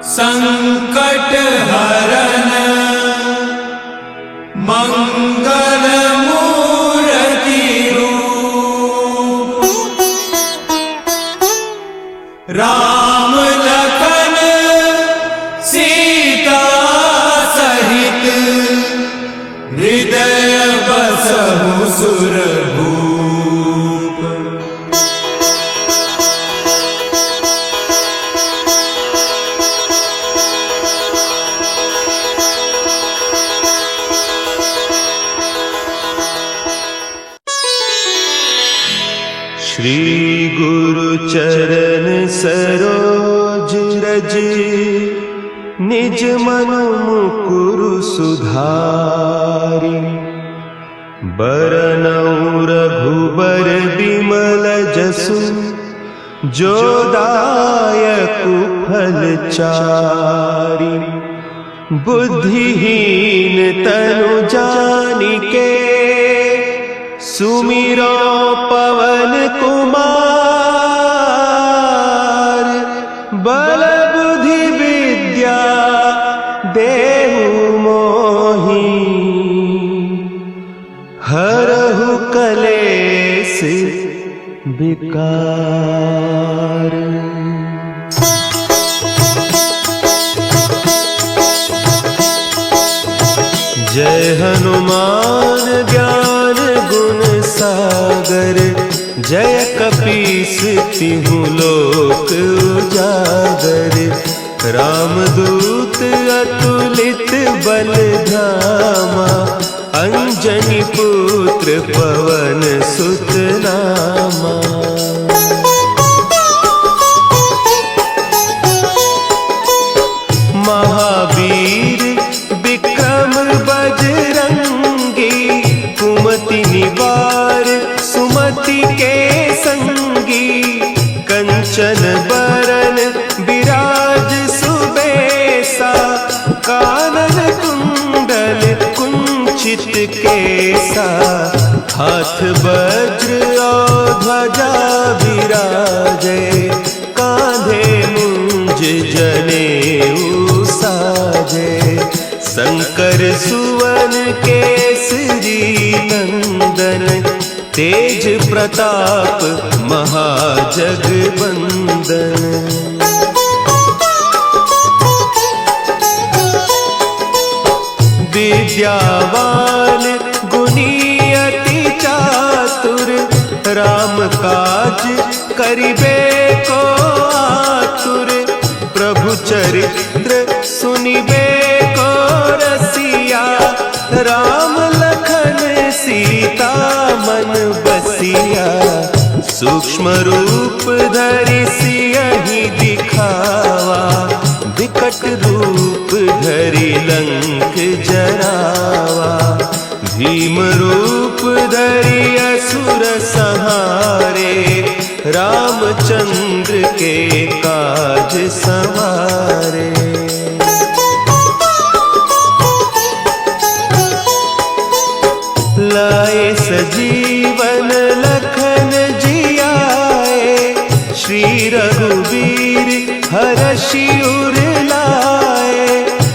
संकट हरन, मंगल मूर्ति रूप। राम लखन सीता सहित, हृदय बसहु सुरभूप। श्री गुरु चरण सरोज रज, निज मन मुकुरु सुधारि। बरनउँ रघुबर बिमल जसु, जो दायकु फल चारि। बुद्धिहीन तनु जानिके, सुमिरो पवन कुमार। बल बुद्धि विद्या देहु मोहि, हरहु कलेस विकार। जय हनुमान ज्ञान गुण सागर, जय कपीस तिहु लोक उजागर। रामदूत अतुलित बल धामा, अंजनी पुत्र पवन सुत नामा। महावीर विक्रम बजरंगी, कुमति निवार सुमति के संगी। कंचन बरन विराज सुबेसा, कानन कुंडल कुंचित केसा। हाथ वज्र और ध्वजा विराजे, कांधे मुंज जनेऊ साजे। शंकर सुवन केसरी नंदन, तेज प्रताप महाजगबंदन। विद्यावान गुणी अति चातुर, राम काज करिबे को आतुर। प्रभु चरित्र सुनिबे को रसिया, राम लखन सीता मन बसिया। सूक्ष्म रूप धरि सियहि दिखावा, विकट रूप धरि लंक जरावा। भीम रूप धरि असुर संहारे, रामचंद्र के काज सवारे। लाए सजीवन लखन जियाए, श्री रघुवीर हरषि उर लाए।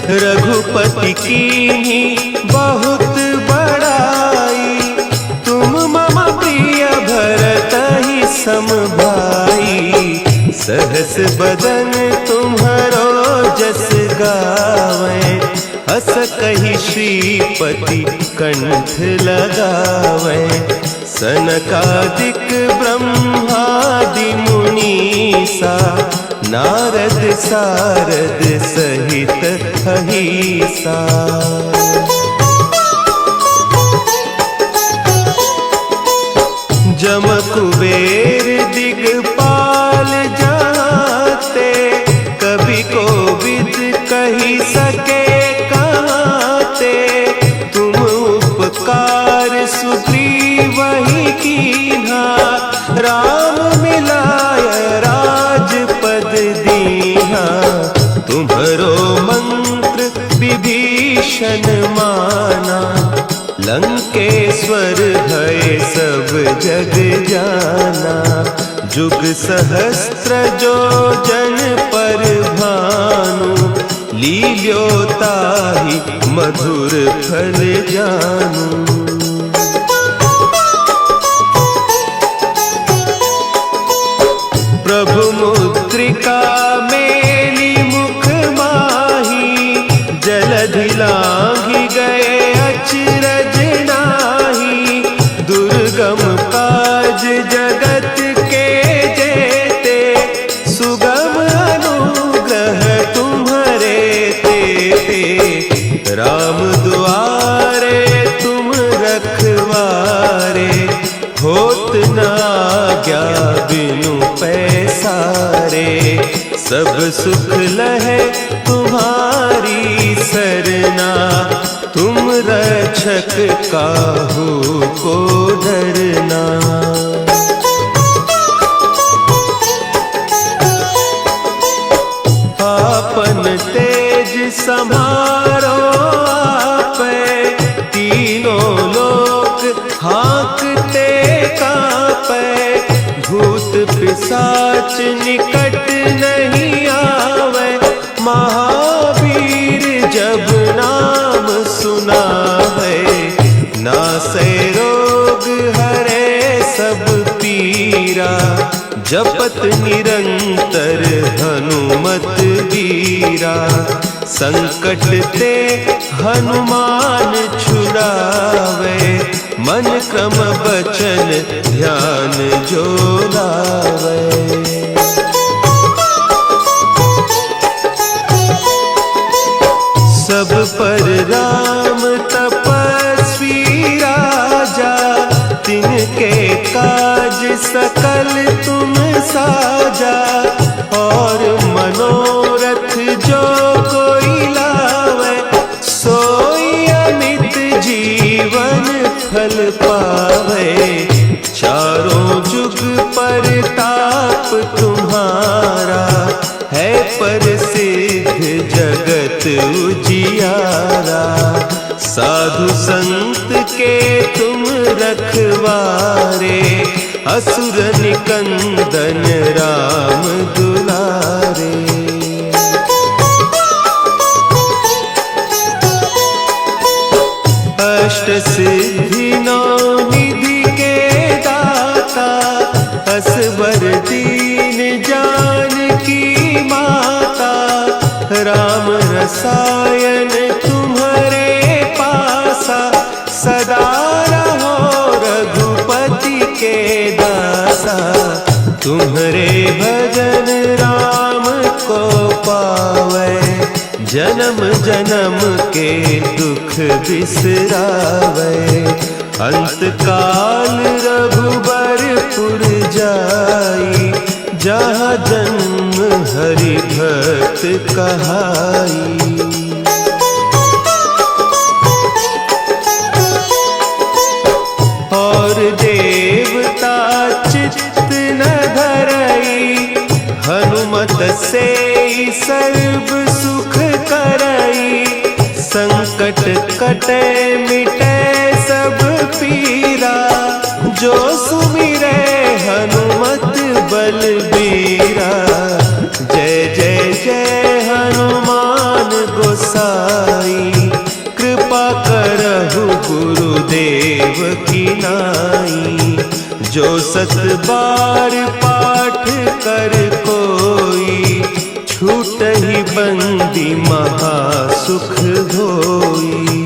रघुपति कीन्ही बहुत बड़ाई, तुम मम प्रिय भरत ही सम भाई। सहस बदन तुम्हरो जस गावे, हस कहि श्रीपति कंठ लगावे। सनकादिक ब्रह्मादि मुनीसा, नारद सारद सहित अहिसा। जम कुबेर दिगपाल जाते, कवि कोविद कही सके कहते। तुम उपकार सुग्रीव ही कीन्हा, राम मिलाय राजपद दीन्हा। तुम्हरो मंत्र विभीषण माना, लंकेश्वर भय सब जग जाना। जुग सहस्त्र जो जन पर भानु, लील्योताहि मधुर फल जानू। प्रभु मुद्रिका मेली मुख माही, जलधि लांघि गए अचरज नाही। दुर्गम काज जगत के जेते, सुगम अनुग्रह तुम्हरे तेते। राम दुआरे तुम रखवारे, होत न आज्ञा बिनु पैसारे। सब सुख लहे तुम्हारी सरना, तुम रक्षक काहू को डरना। आपन तेज समारो आपै, तीनों लोक हाँकते कापै। भूत पिशाच निकट नहीं आवे, महावीर जब नाम सुनावे। नासै रोग हरे सब पीरा, जपत निरंतर हनुमत वीरा। संकट ते हनुमान छुड़ावे, मन क्रम बचन ध्यान जो लावे। सब पर राम तपस्वी राजा, तिनके काज सकल तुम साजा। और मनोरथ जो कोई लावे, सोई अमित जीवन फल पावे। चारों जुग परताप तुम्हारा, है प्रसिद्ध जगत उजियारा। साधु संत के तुम रखवारे, असुर निकंदन राम दुलारे। अष्ट सिद्धि नौ निधि के दाता, असवर दीन जानकी माता। राम रसायन तुम्हारे पासा, सदा रहो रघुपति के दासा। तुम्हारे भजन राम को पावे, जन्म जन्म के दुख बिसरावे। अंत काल रघुबरपुर जाई, जहाँ जन्म हरि भक्त कहाई। और देवता चित्त न धरई, हनुमत से सर्व सुख करई। संकट कटे मिटे सब पीरा, जो सुमिरे हनुमत बलबीरा। जय जय जय हनुमान गोसाई। की नाई। जो 7 बार पाठ कर कोई, छूट ही बंदी महासुख होई।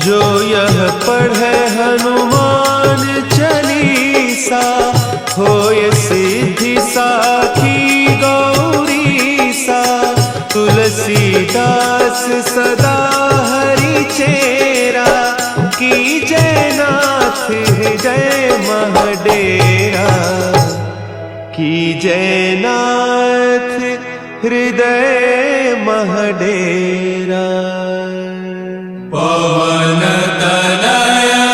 जो यह पढ़े हनुमान चालीसा, होय सिद्धि साखी गौरी सा। तुलसीदास सदा हरि चेरा, कीजय नाथ हृदय महडेरा। कीजय नाथ हृदय महडेरा। पवन तनया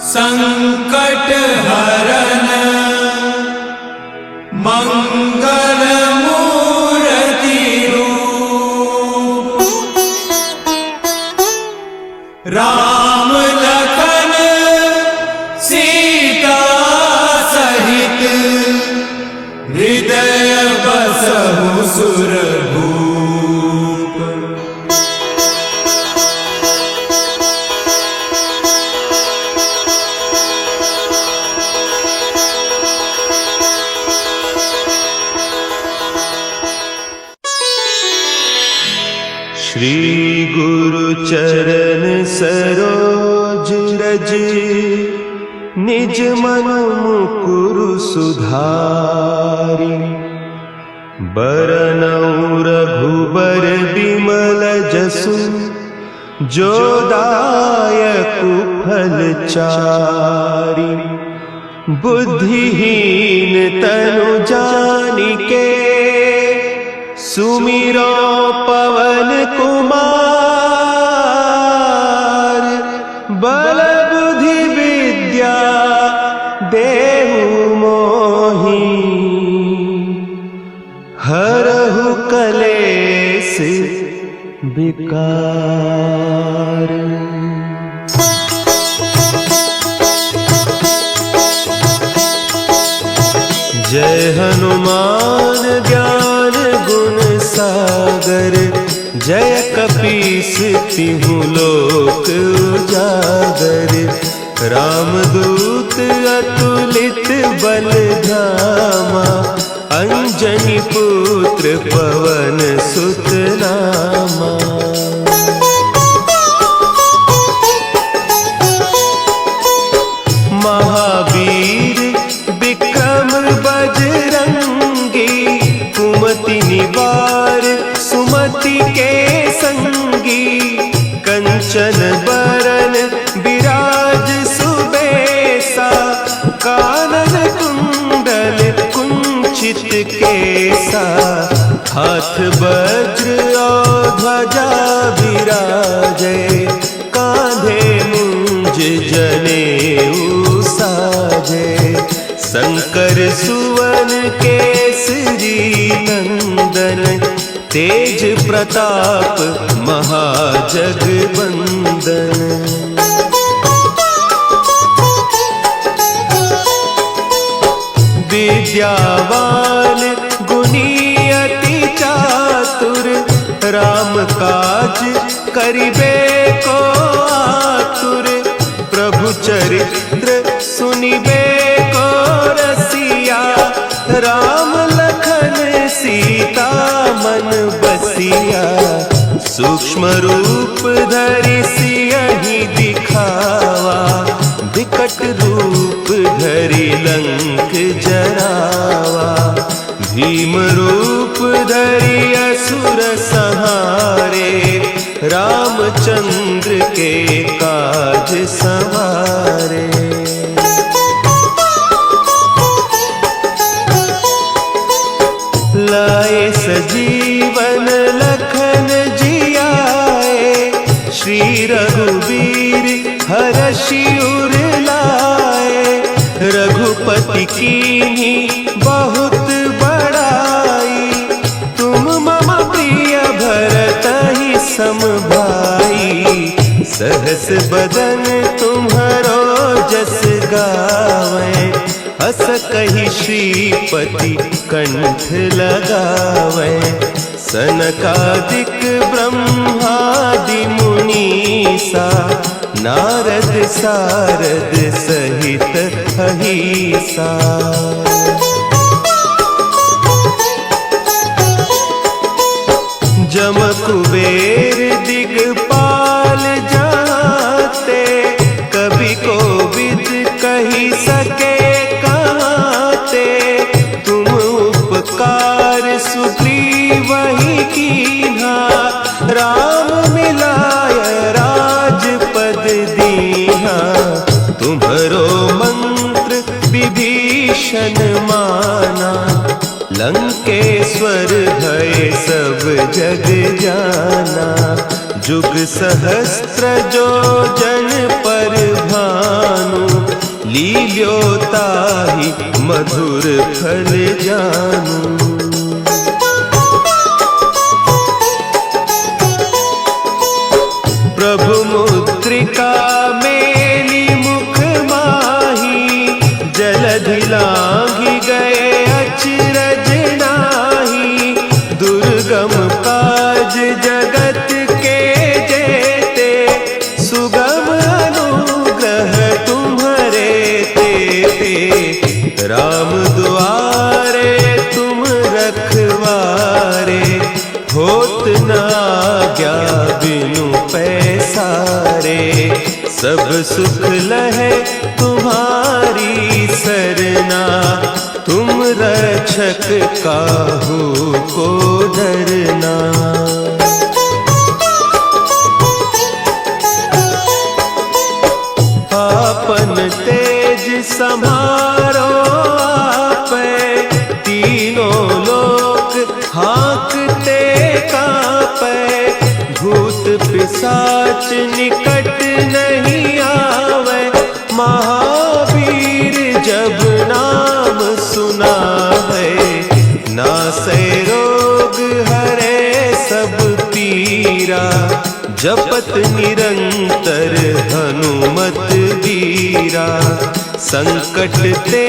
संकट हरन, मंगल मूर्ति रूप। राम लखन सीता सहित, हृदय बसहु सुरभूप। श्री गुरु चरण सरोज रज, निज मन मुकुरु सुधारि। बरनउँ रघुबर बिमल जसु, जो दायकु फल चारि। बुद्धिहीन तनु जानिके, सुमिरो पवन कुमार। बल बुद्धि विद्या देहु मोहि, हरहु कलेस विकार। जय हनुमान ज्ञान गुण सागर, जय कपीस तिहु लोक उजागर। रामदूत अतुलित बल धामा, अंजनी पुत्र पवन सुत नामा। महावीर विक्रम बजरंगी, कुमति निवार सुमति के संगी। कंचन बरन विराज सुबेसा, कानन कुंडल कुंचित केसा। हाथ वज्र और ध्वजा विराजे, कांधे मुंज जनेऊ साजे। शंकर सुवन केसरी नंदन, तेज प्रताप महाजगवंदन। विद्यावान गुणी अति चातुर, राम काज करिबे को आतुर। प्रभु चरित्र सुनिबे को रसिया, राम लखन सीता मन बसिया। सूक्ष्म रूप धरि सियहि दिखावा, विकट रूप धरि लंक जरावा। भीम रूप धरि असुर संहारे, रामचंद्र के काज सवारे। लाए सजीवन लखन जियाए, श्री रघुवीर हरषि उर लाए। रघुपति कीन्ही बहुत बड़ाई, तुम मम प्रिय भरतहि सम भाई। सहस बदन तुम्हरो जस गावै, हस कहि श्रीपति कंठ लगावै। सनकादिक ब्रह्मादि मुनीसा नारद सारद सहित अहिसा। जम कुबेर दिगपाल जाते, कभी कोविद कही सके कहते। तुम उपकार सुग्रीव वही कीन्हा, राम मिलाय राजपद दीन्हा। तुम्हरो मंत्र विभीषण माना, लंकेश्वर भय सब जग जाना। जुग सहस्त्र जो जन पर भानु, लील्योताहि मधुर फल जानू। प्रभु मुद्रिका मेली मुख माही, जलधि लांघि गए अचरज नाही। दुर्गम काज जगत के जेते, सुगम अनुग्रह तुम्हरे तेते। राम दुआरे तुम रखवारे, होत न आज्ञा बिनु पैसारे। सब सुख लहे तुम्हारी सरना, तुम रक्षक काहू को डरना। आपन तेज समारो आपै, तीनों लोक हाँकते कांपै। भूत पिशाच निकट नहीं आवे, महावीर जब नाम सुना है। नासै रोग हरे सब पीरा, जपत निरंतर हनुमत वीरा। संकट ते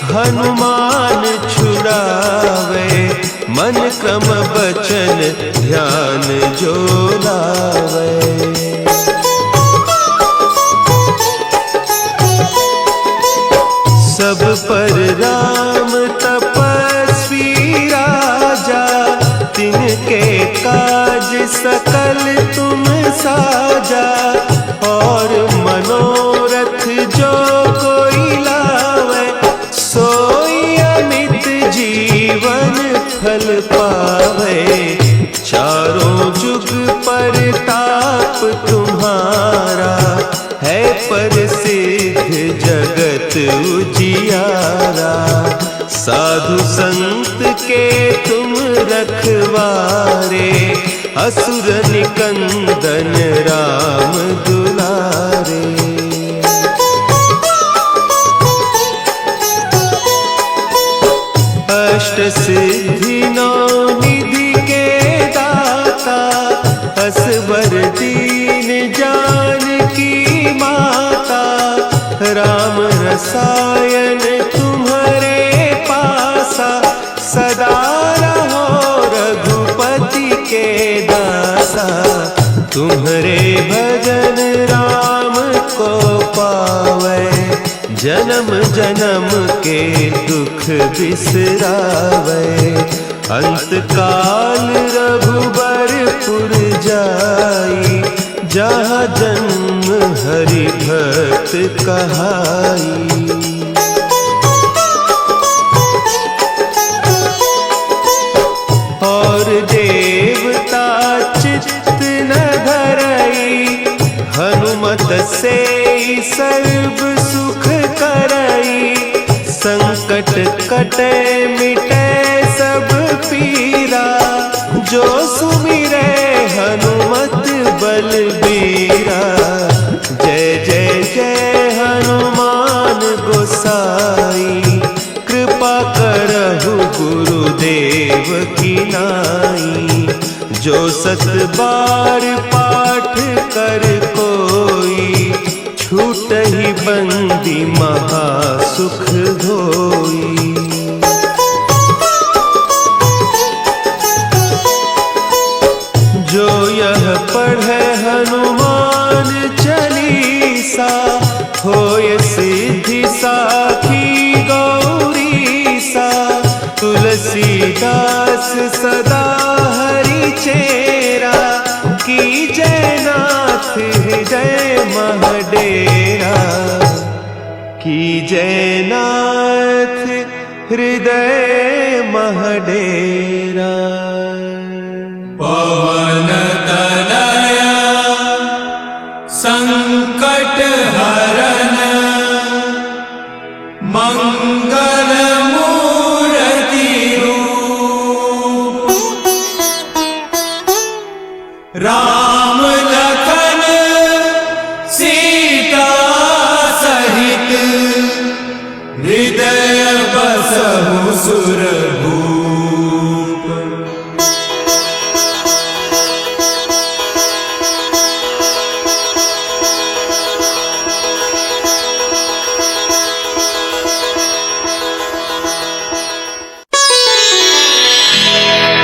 हनुमान छुड़ावे, मन क्रम बचन ध्यान जो लावे। सब पर राम तपस्वी राजा, तिनके काज सकल तुम साजा। और मनोरथ जो कोई लावे, सोई अमित जीवन फल पावे। चारों जुग परताप तुम्हारा, है प्रसिद्ध जगत उजियारा। साधु संत के तुम रखवारे, असुर निकंदन राम दुलारे। अष्ट सिद्धि नौ निधि के दाता, असवर दीन जानकी माता। राम रसायन तुम्हारे पासा, सदा रहो रघुपति के दासा। तुम्हारे भजन राम को पावे, जन्म जन्म के दुख बिसरावे। अंत काल रघुबरपुर जाई, जहाँ जन्म हरि भक्त कहाई। और देवता चित्त न धरई, हनुमत से सर्व सुख करई। संकट कटे मिटे सब पीरा, जो सुमिरे हनुमत बलबीरा। जय जय जय हनुमान गोसाई, कृपा करहु गुरुदेव की नाई। जो सत बार पाठ कर कोई, छूटहि बंदी महा सुख होई। सिद्धि साखी गौरी सा, तुलसीदास सदा हरि चेरा, की जयनाथ हृदय महडेरा, की जयनाथ हृदय महडेरा। पवन तनया संकट हरन, मंगल मूर्ति रूप, राम लखन सीता सहित, हृदय बसहु सुरभूप।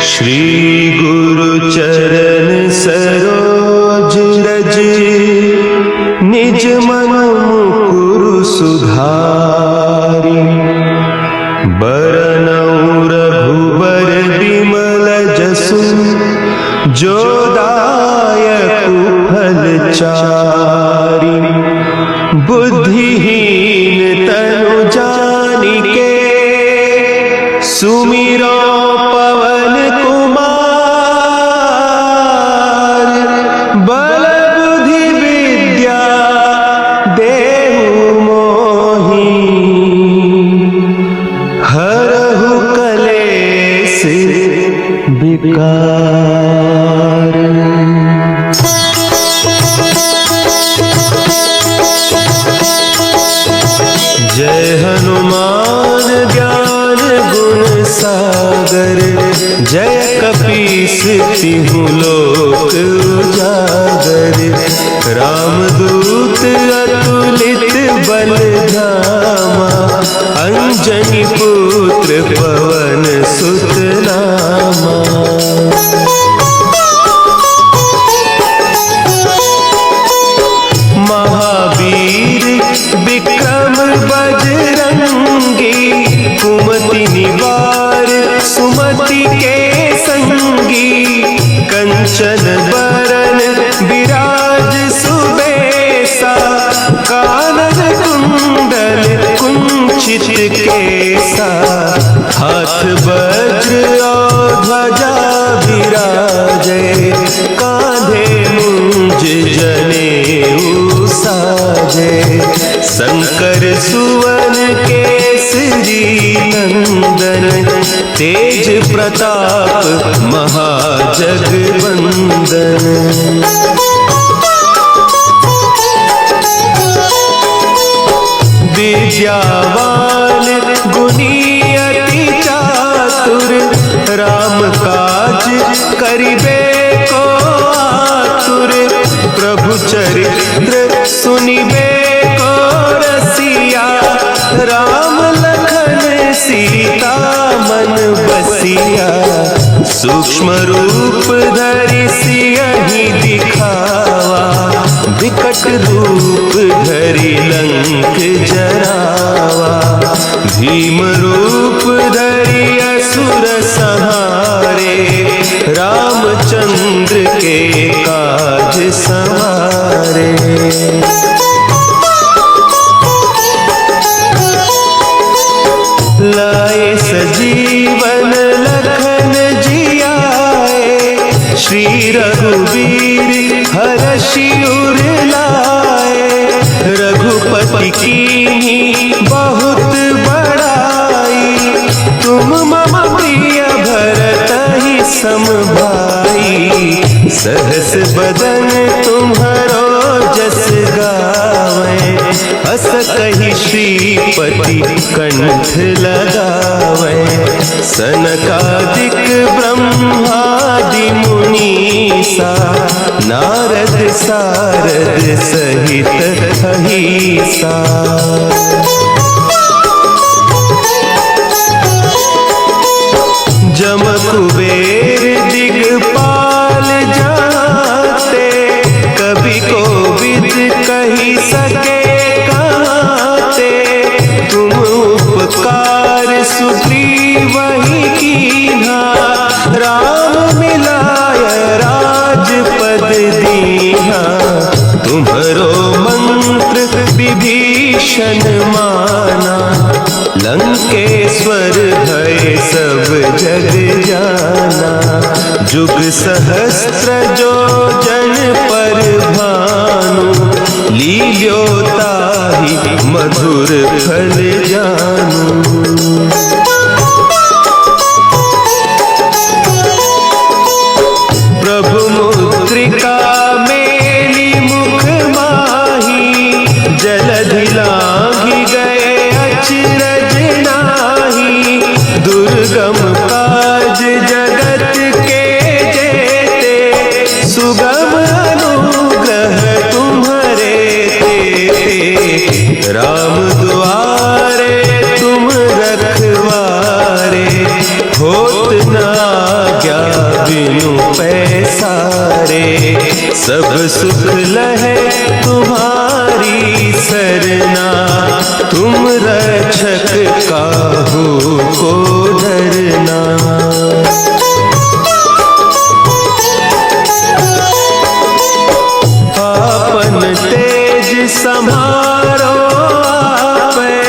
श्री गुरु चरण सरोज रज, निज मन मुकुरु सुधारि, बरनउँ रघुबर बिमल जसु, जो दायक फल चारि, बुद्धिहीन तनु जानिके, सुमिरो पवन कुमार, बल बुद्धि विद्या देहु मोहि, हरहु कलेश विकार। जय हनुमान ज्ञान गुण सागर, जय कपीस तिहु लोक उजागर, रामदूत अतुलित बल धामा, अंजनी पुत्र पवन सुत नामा। महावीर विक्रम बजरंगी, कुमति निवार सुमति के संगी, कंचन बरन विराज सुबेसा, कानन कुंडल कुंचित केसा, हाथ वज्र और ध्वजा विराजे, कांधे मुंज जनेऊ साजे, शंकर सुवन केसरी नंदन, तेज प्रताप महाजगवंदन। विद्यावान गुणी अति चातुर, राम काज करिबे को आतुर, प्रभु चरित्र सुनिबे को रसिया, राम लखन सीता मन बसिया, सूक्ष्म रूप धरि सियहि दिखावा, विकट रूप धरि लंक जरावा, भीम रूप धरि असुर संहारे, रामचंद्र के काज संवारे। लाए सजीवन लखन जियाए, श्री रघुवीर हरषि उर लाए, रघुपति कीन्ही बहुत बड़ाई, तुम मम प्रिय भरतहि सम भाई, सहस बदन तुम्हरो जस गावें, हस कहि श्रीपति कंठ लगावें, सनकादिक ब्रह्मादि मुनीसा, नारद सारद सहित अहीसा। जम कुबेर दिगपाल जाते, कभी कोविद कही सके कहाते, तुम उपकार सुग्रीव ही कीन्हा, राम मिलाय राजपद दीन्हा। तुम्हरो मंत्र विभीषण माना, लंकेश्वर भय सब जग जाना। जुग सहस्त्र जो जन पर भानु, लील्यो ताहि मधुर फल जानू। प्रभु मुद्रिका मेली मुख माही, जलधि लांघि गए अचरज नाही। दुर्गम काज जगत के जेते, सुगम अनुग्रह तुम्हारे तेते। राम दुआरे तुम रखवारे, होत न आज्ञा बिनु पैसारे। सब सुख लहे तुम्हारी सरना, तुम रक्षक काहू को डरना। आपन तेज समारो आपै,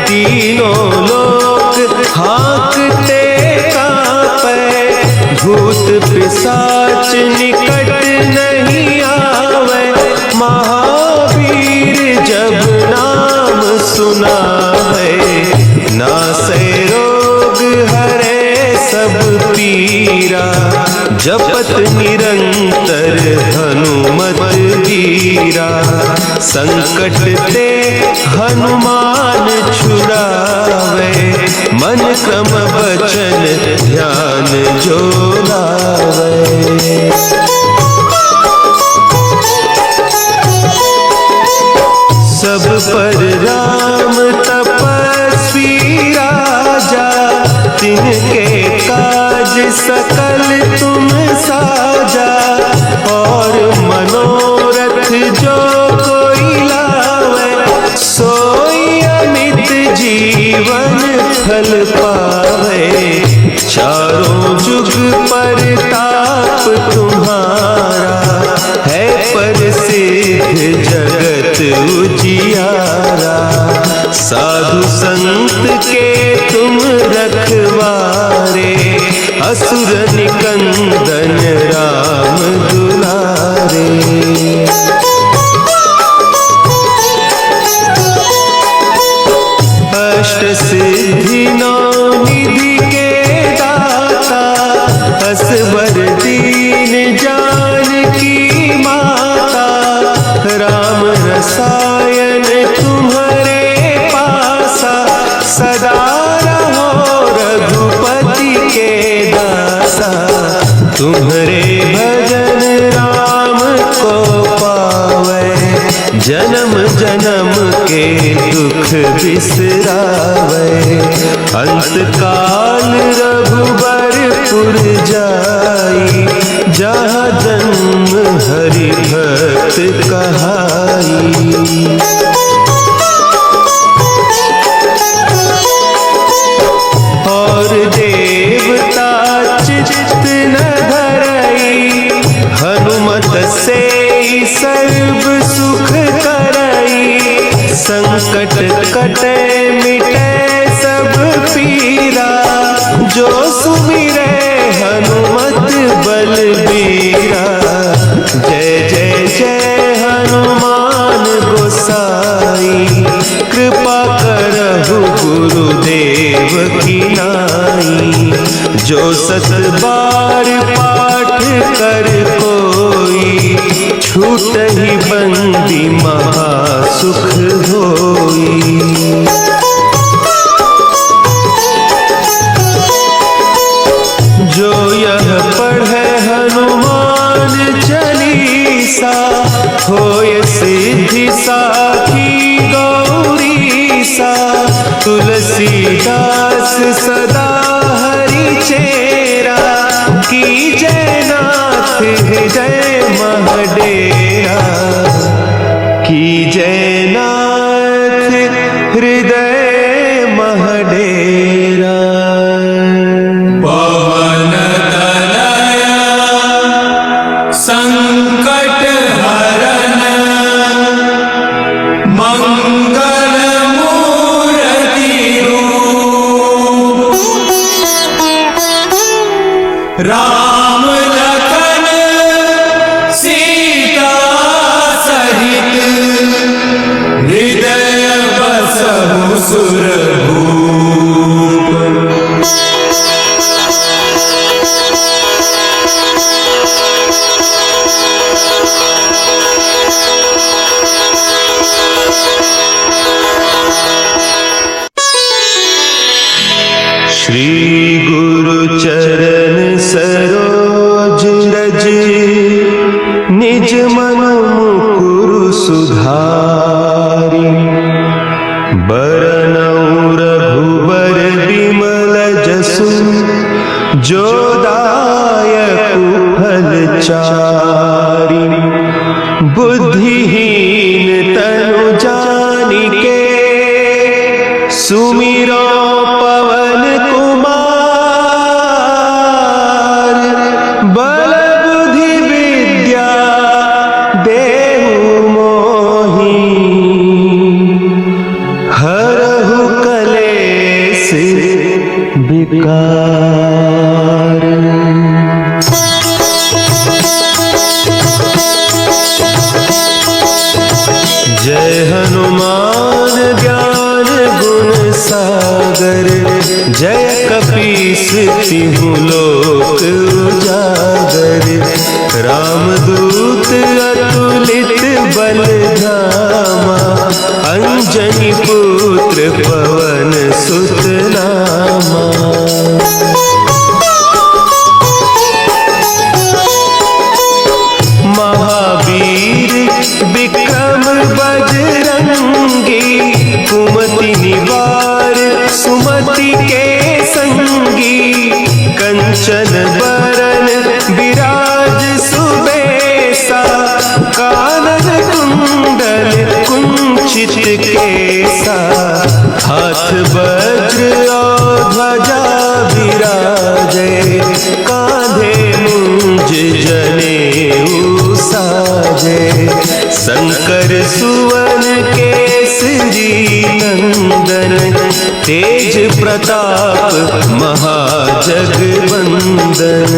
तीनों लोक हाँकते कांपै। भूत पिशाच निकट नहीं आवे, महावीर जब नाम सुनावे। नासै रोग हरे सब पीरा, जपत निरंतर हनुमत वीरा। संकट ते हनुमान छुड़ावे, मन क्रम वचन ध्यान जो लावे। सब पर राम तपस्वी राजा, तिनके काज सकल तुम साजा। और मनोरथ जो कोई लावे, सोई अमित जीवन फल पावे। चारों जुग परताप तुम्हारा, है प्रसिद्ध जगत उजियारा। साधु संत के तुम रखवारे, असुर निकंदन राम दुलारे। अष्ट सिद्धि नौ निधि के दाता, असवर दीन जानकी माता। राम रसायन तुम्हारे पासा, सदा रहो रघुपति के दासा। तुम्हारे भजन राम को पावे, जन्म जन्म के दुख बिसरावे। अंत काल रघुबरपुर जाई, जहाँ जन्म हरि भक्त कहाई। और देवता चित्त न धरई, हनुमत से सर्व सुख करई। संकट कटे मिटे सब पीरा, जो सुमिरे हनुमत बलबीरा। जय जय जय हनुमान गोसाई, कृपा करहु गुरुदेव की नाई। जो सत बार पाठ कर कोई, छूटहि बंदी महासुख होई। जो यह पढ़े हनुमान चालीसा, होय सिद्धि साखी गौरीसा। तुलसीदास सदा हरि चेरा, की जय नाथ हृदय महडेरा। की जय नाथ हृदय राम लखन सीता सहित हृदय बसहु सुरभूप। श्री गुरु चरण सरोज रज निज मन मुकुरु सुधारि। बरनउँ रघुबर बिमल जसु जो दायक फल चारि। बुद्धिहीन तनु जानिके सुमिरो पवन कुमार। बल बुद्धि विद्या देहु मोहि हरहु कलेस विकार। जय हनुमान ज्ञान गुण सागर। जय कपीस तिहु लोक उजागर। रामदूत अतुलित बल धामा। अंजनी पुत्र पवन सुत नामा। महावीर विक्रम बजरंगी। कुमति निवार सुमति के संगी। कंचन बरन विराज सुबेसा। कानन कुंडल कुंचित केसा। हाथ वज्र और ध्वजा विराजे। कांधे मुंज जनेऊ साजे। शंकर सुवन केसरी नंदन। तेज प्रताप महाजगवंदन।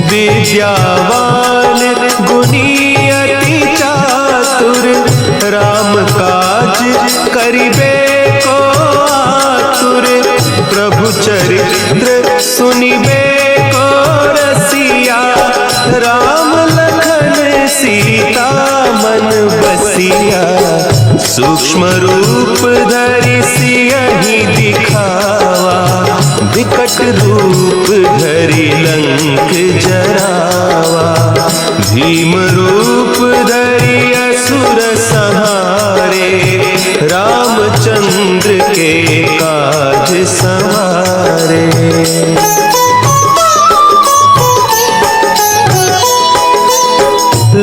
विद्यावान गुणी अति चातुर। राम काज करिबे को आतुर। प्रभु चरित्र सुनिबे को रसिया। राम लखन सीता मन बसिया। सूक्ष्म रूप धरि सियहि दिखावा। विकट रूप धरि लंक जरावा। भीम रूप धरि असुर संहारे। रामचंद्र के काज सवारे।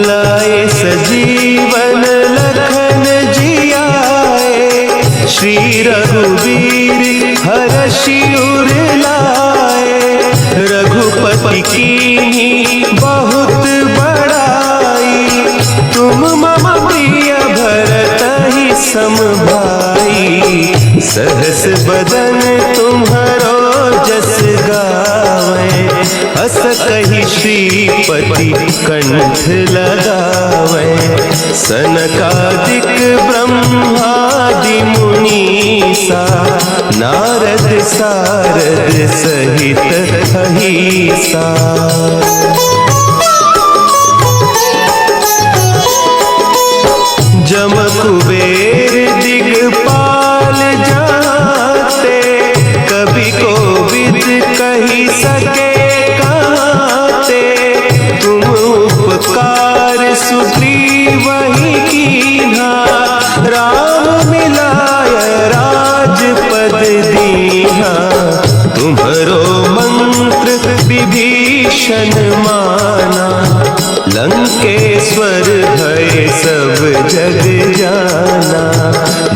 लाए सजीवन लखन जियाए। श्री रघुवीर हरषि उर लाए। रघुपति कीन्ही बहुत बड़ाई। तुम मम प्रिय भरतहि सम भाई। सहस बदन तुम्हरो जस गावें। हस कहि श्रीपति कंठ लगावें। सनकादिक ब्रह्मादि मुनीसा। नारद सारद सहित अहीसा। जम कुबेर दिगपाल जाते। कवि कोविद कहि सके कहते। तुम उपकार सुग्रीवहि कीन्हा। राम मिलाय राजपद दीन्हा। तुम्हरो मंत्र विभीषण माना। लंकेश्वर भय सब जग जाना।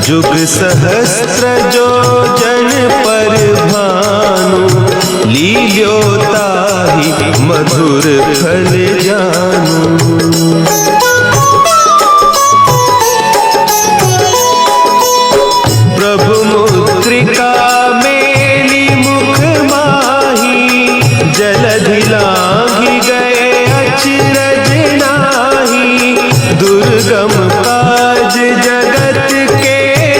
जुग सहस्त्र जो जन पर भानु। लील्यो ताहि मधुर फल जानू। प्रभु मुद्रिका दुर्गम काज जगत के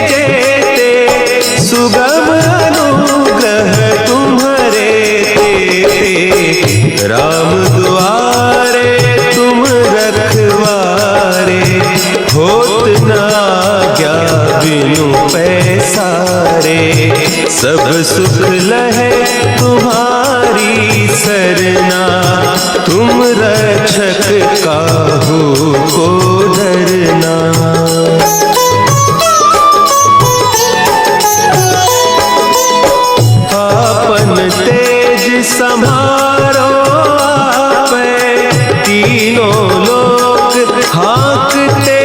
जेते, सुगम अनुग्रह तुम्हारे ते। राम दुआरे तुम रखवारे, होत न आज्ञा बिनु पैसारे। सब सुख लहे तुम्हारी सरना, तुम रक्षक काहू को डरना। आपन तेज सम्हारो आपै, तीनों लोक हाँकते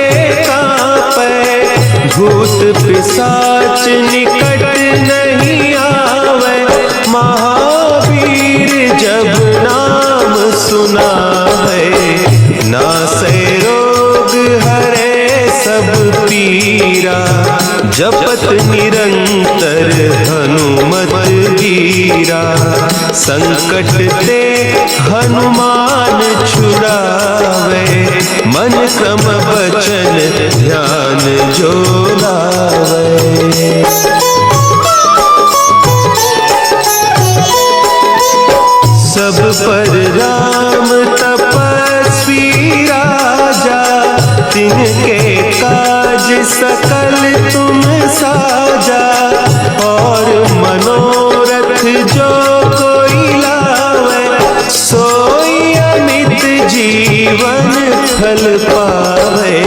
कांपै। भूत पिशाच निकट नहीं आवे, महावीर जब नाम सुनावे। नासै रोग हरे सब पीरा, जपत निरंतर हनुमत वीरा। संकट ते हनुमान छुड़ावे, मन क्रम वचन ध्यान जो लावे। सब पर राम तपस्वी राजा, तिनके काज सकल तुम साजा। और मनोरथ जो कोई लावे, सोई अमित जीवन फल पावे।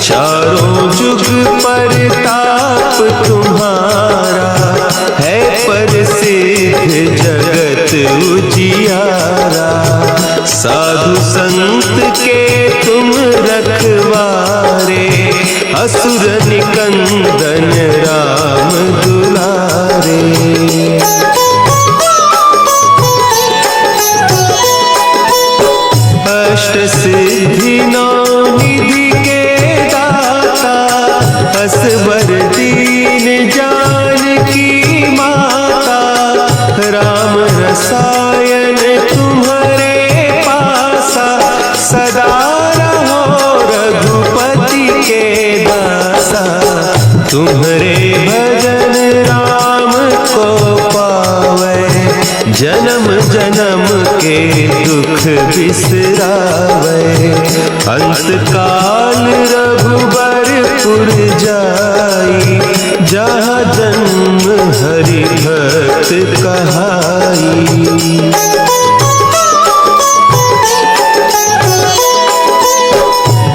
चारों जुग परताप तुम्हारा, है प्रसिद्ध जगत उजियारा। साधु संत के तुम रखवारे, असुर निकंदन राम दुलारे। अष्ट सिद्धि नौ निधि के दाता, असवर दीन जानकी माता। राम रसायन तुम्हारे पासा, सदा रहो रघुपति के दासा। तुम्हारे भजन राम को पावे, जन्म जन्म के दुख बिसरावे। अंत काल रघुबरपुर जाई, जहाँ जन्म हरि भक्त कहाई।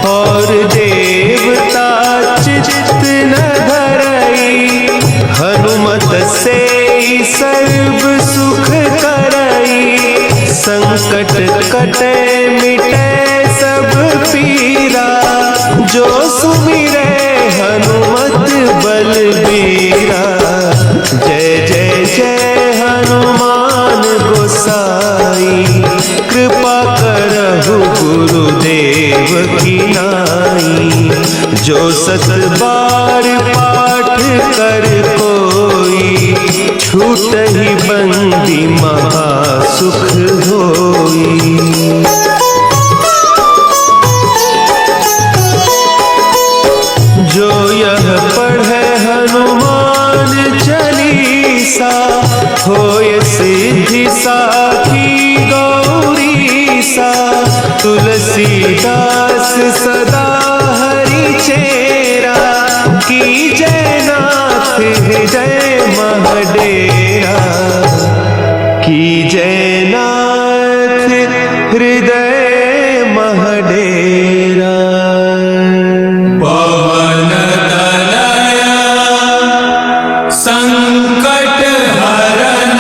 और देवता चित्त न धरई, हनुमत से सर्व सुख करई। संकट कटे मिटे सब पीरा, जो सुमिरे हनुमत बलबीरा। जय जय जय हनुमान गोसाई, कृपा करहु गुरुदेव की नाई। जो सत बार पाठ कर कोई, छूटहि बंदी महासुख होई। जो यह पढ़े हनुमान चालीसा, होय सिद्धि साखी गौरीसा। तुलसीदास सदा हरि चेरा, की जय नाथ हृदय महडेरा। की जय नाथ हृदय महडेरा। पवन तनय संकट हरन,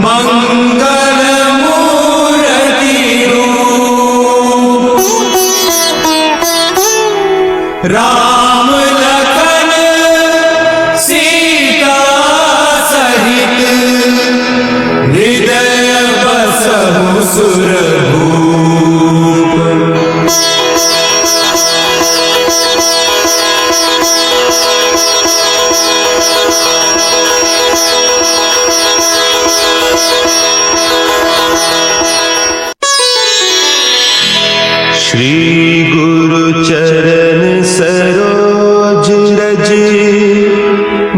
मंगल मूर्ति रूप। राम लखन सीता सहित, हृदय बसहु सुरभूप। श्री गुरु चरण सरोज रज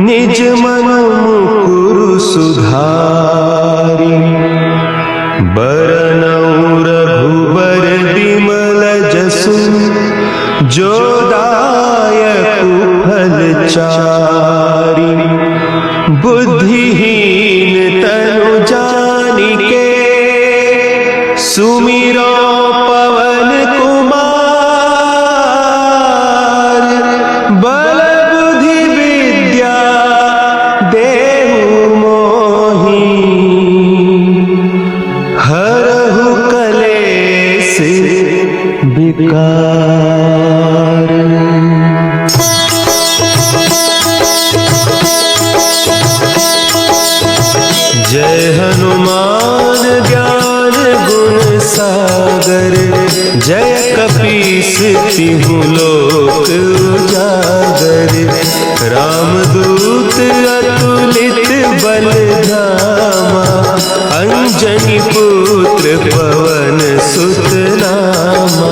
निज मन मुकुरु सुधारि बरनउँ रघुबर बिमल जसु जो दायक फल चारि बुद्धिहीन तनु जानिके सुमिरो पवन कुमार बल बुद्धि विद्या देहु मोहि हरहु कलेश विकार। जय हनुमान ज्ञान गुण सागर जय कपीस तिहु लोक उजागर रामदूत अतुलित बल धामा अंजनी पुत्र पवन सुत नामा।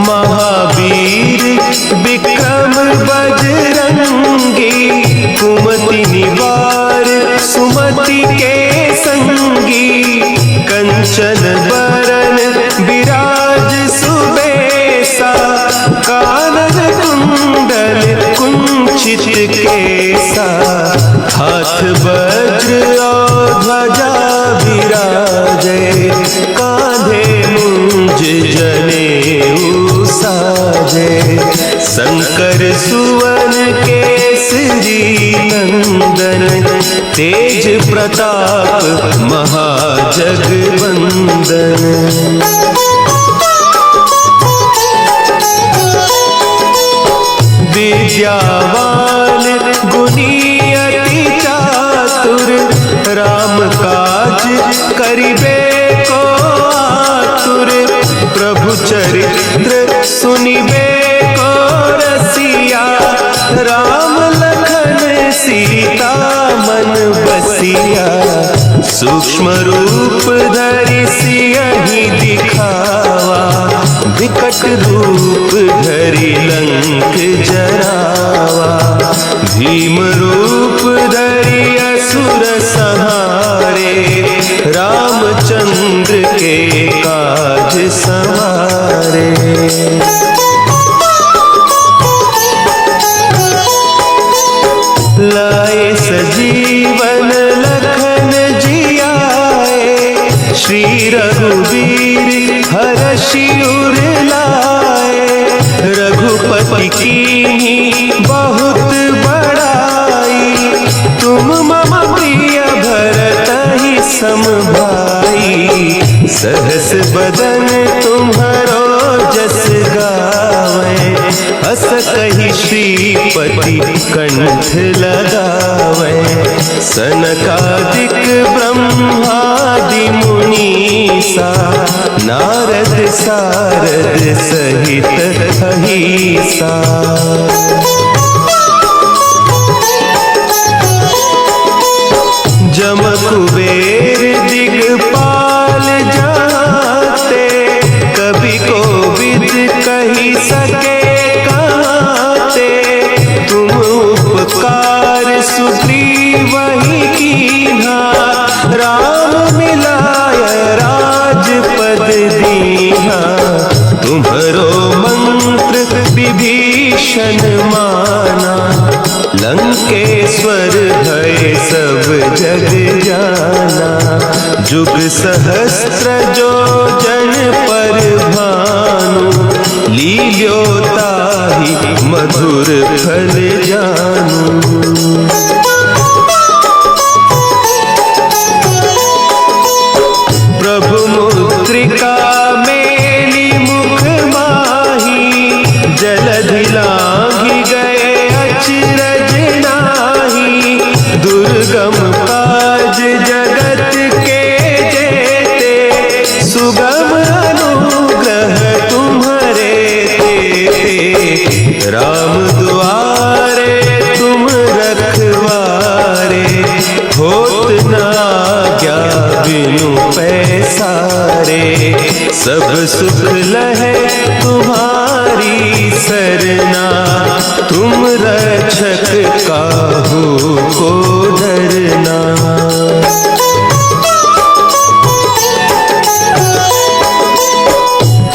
महावीर विक्रम बजरंगी कुमति निवार सुमति के संगी कंचन बरन विराज सुबेसा कानन कुंडल कुंचित केसा हाथ वज्र और ध्वजा विराजे कांधे मुंज जनेऊ साजे शंकर सुवन केसरी नंदन तेज प्रताप महाजगवंदन। विद्यावान गुणी अति चातुर राम काज करिबे को आतुर प्रभु चरित्र सुनिबे को रसिया राम लखन सीता मन बसिया सूक्ष्म रूप धरि सियहि दिखावा विकट रूप धरि लंक जरावा भीम रूप धरि असुर संहारे रामचंद्र के काज संवारे। लाए सजीवन लखन जियाए श्री रघुवीर हरषि उर लाए रघुपति कीन्ही बहुत बड़ाई तुम मम प्रिय भरतहि सम भाई सहस बदन तुम्हरो जस गावे हस कहि श्रीपति कंठ लगावे सनकादिक ब्रह्मादि मुनीसा नारद सारद सहित अहिसा। जम कुबेर दिगपाल जाते कभी कोविद कही सके कहते तुम उपकार सुग्रीवहि कीन्हा राम मिलाय राजपद दीन्हा तुम्हरो मंत्र विभीषण माना लंकेश्वर भय सब जग जाना जुग सहस्त्र जो जन पर भानु लील्यो ताहि मधुर फल जानू। प्रभु मुद्रिका मेली मुख माही जलधि लांघि गए अचरज नाही दुर्गम काज जगत के जेते सुगम अनुग्रह तुम्हारे तेते राम दुआरे तुम बिनु पैसारे, सब सुख लहे तुम्हारी सरना, तुम रक्षक काहू को डरना।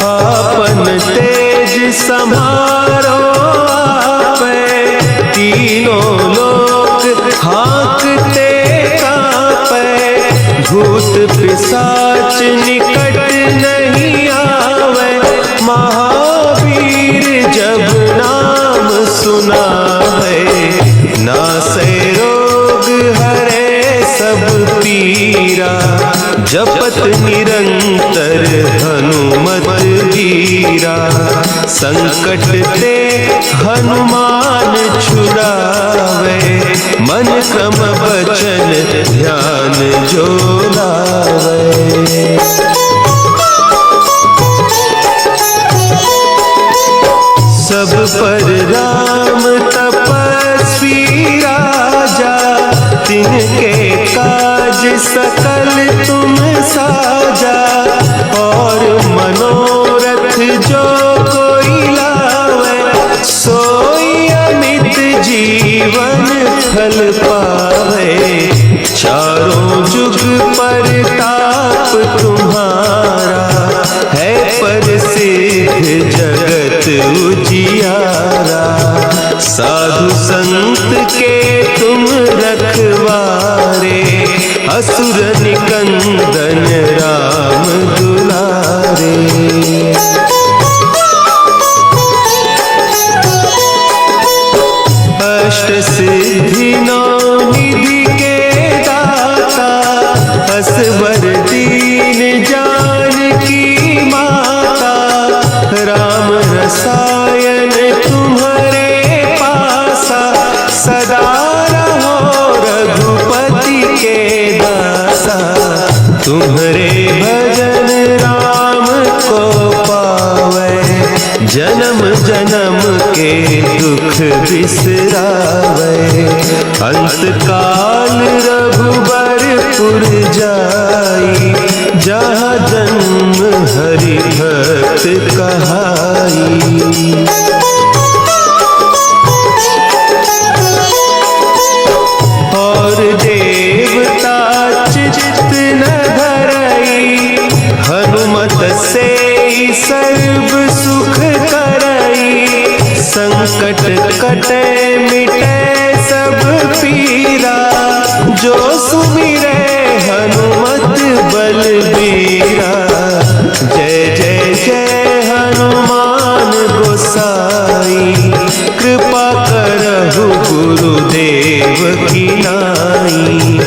आपन तेज समारो आपे, तीनों लोक हाँकते कांपे, भूत पिशाच निकट नहीं आवे, महावीर जब नाम सुनावे, नासे रोग हरे सब पीरा, जपत निरंतर हनुमत वीरा, संकट ते हनुमान छुड़ावे, मन क्रम वचन ध्यान जो लावे। सब पर राम तपस्वी राजा, तिनके काज सकल तुम साजा, और मनोरथ जो कोई लावे, सोई अमित जीवन फल पावे, चारों जुग परताप तुम्हारा, है प्रसिद्ध जगत उजियारा, साधु संत के तुम रखवारे, असुर निकंदन राम दुलारे। अष्ट सिद्धि नौ निधि के दाता, असवर दीन जानकी माता, राम रसायन तुम्हारे पासा, सदा रहो रघुपति के दासा, तुम्हारे भजन राम को पावे, जन्म जन्म के दुख बिसरावे, अंत काल रघुबरपुर जाई, जहाँ जन्म हरि भक्त कहाई। और देवता चित्त न धरई, हनुमत से सर्व सुख करई, संकट कटे मिटे सब पीरा, जो सुमिरे हनुमत बलबीरा, जय जय जय हनुमान गोसाई, कृपा करहु गुरुदेव की नाई,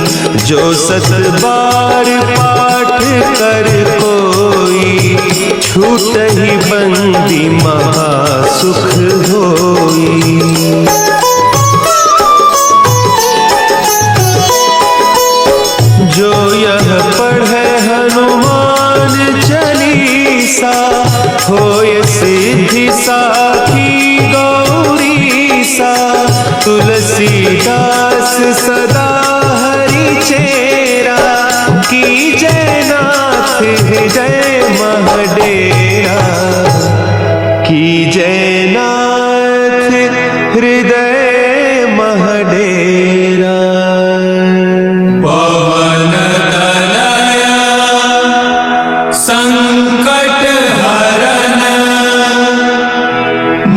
जो सत बार पाठ कर कोई, छूट ही बंदी महासुख होई। जो यह पढ़े हनुमान चालीसा, होय सिद्धि साखी गौरीसा, तुलसीदास सदा हरि चेरा, की जय नाथ हृदय महडेरा, की जय नाथ हृदय महडेरा। पवन तनया संकट हरन,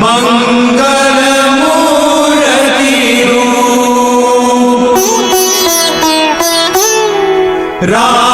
मंगल मूर्ति रूप, राम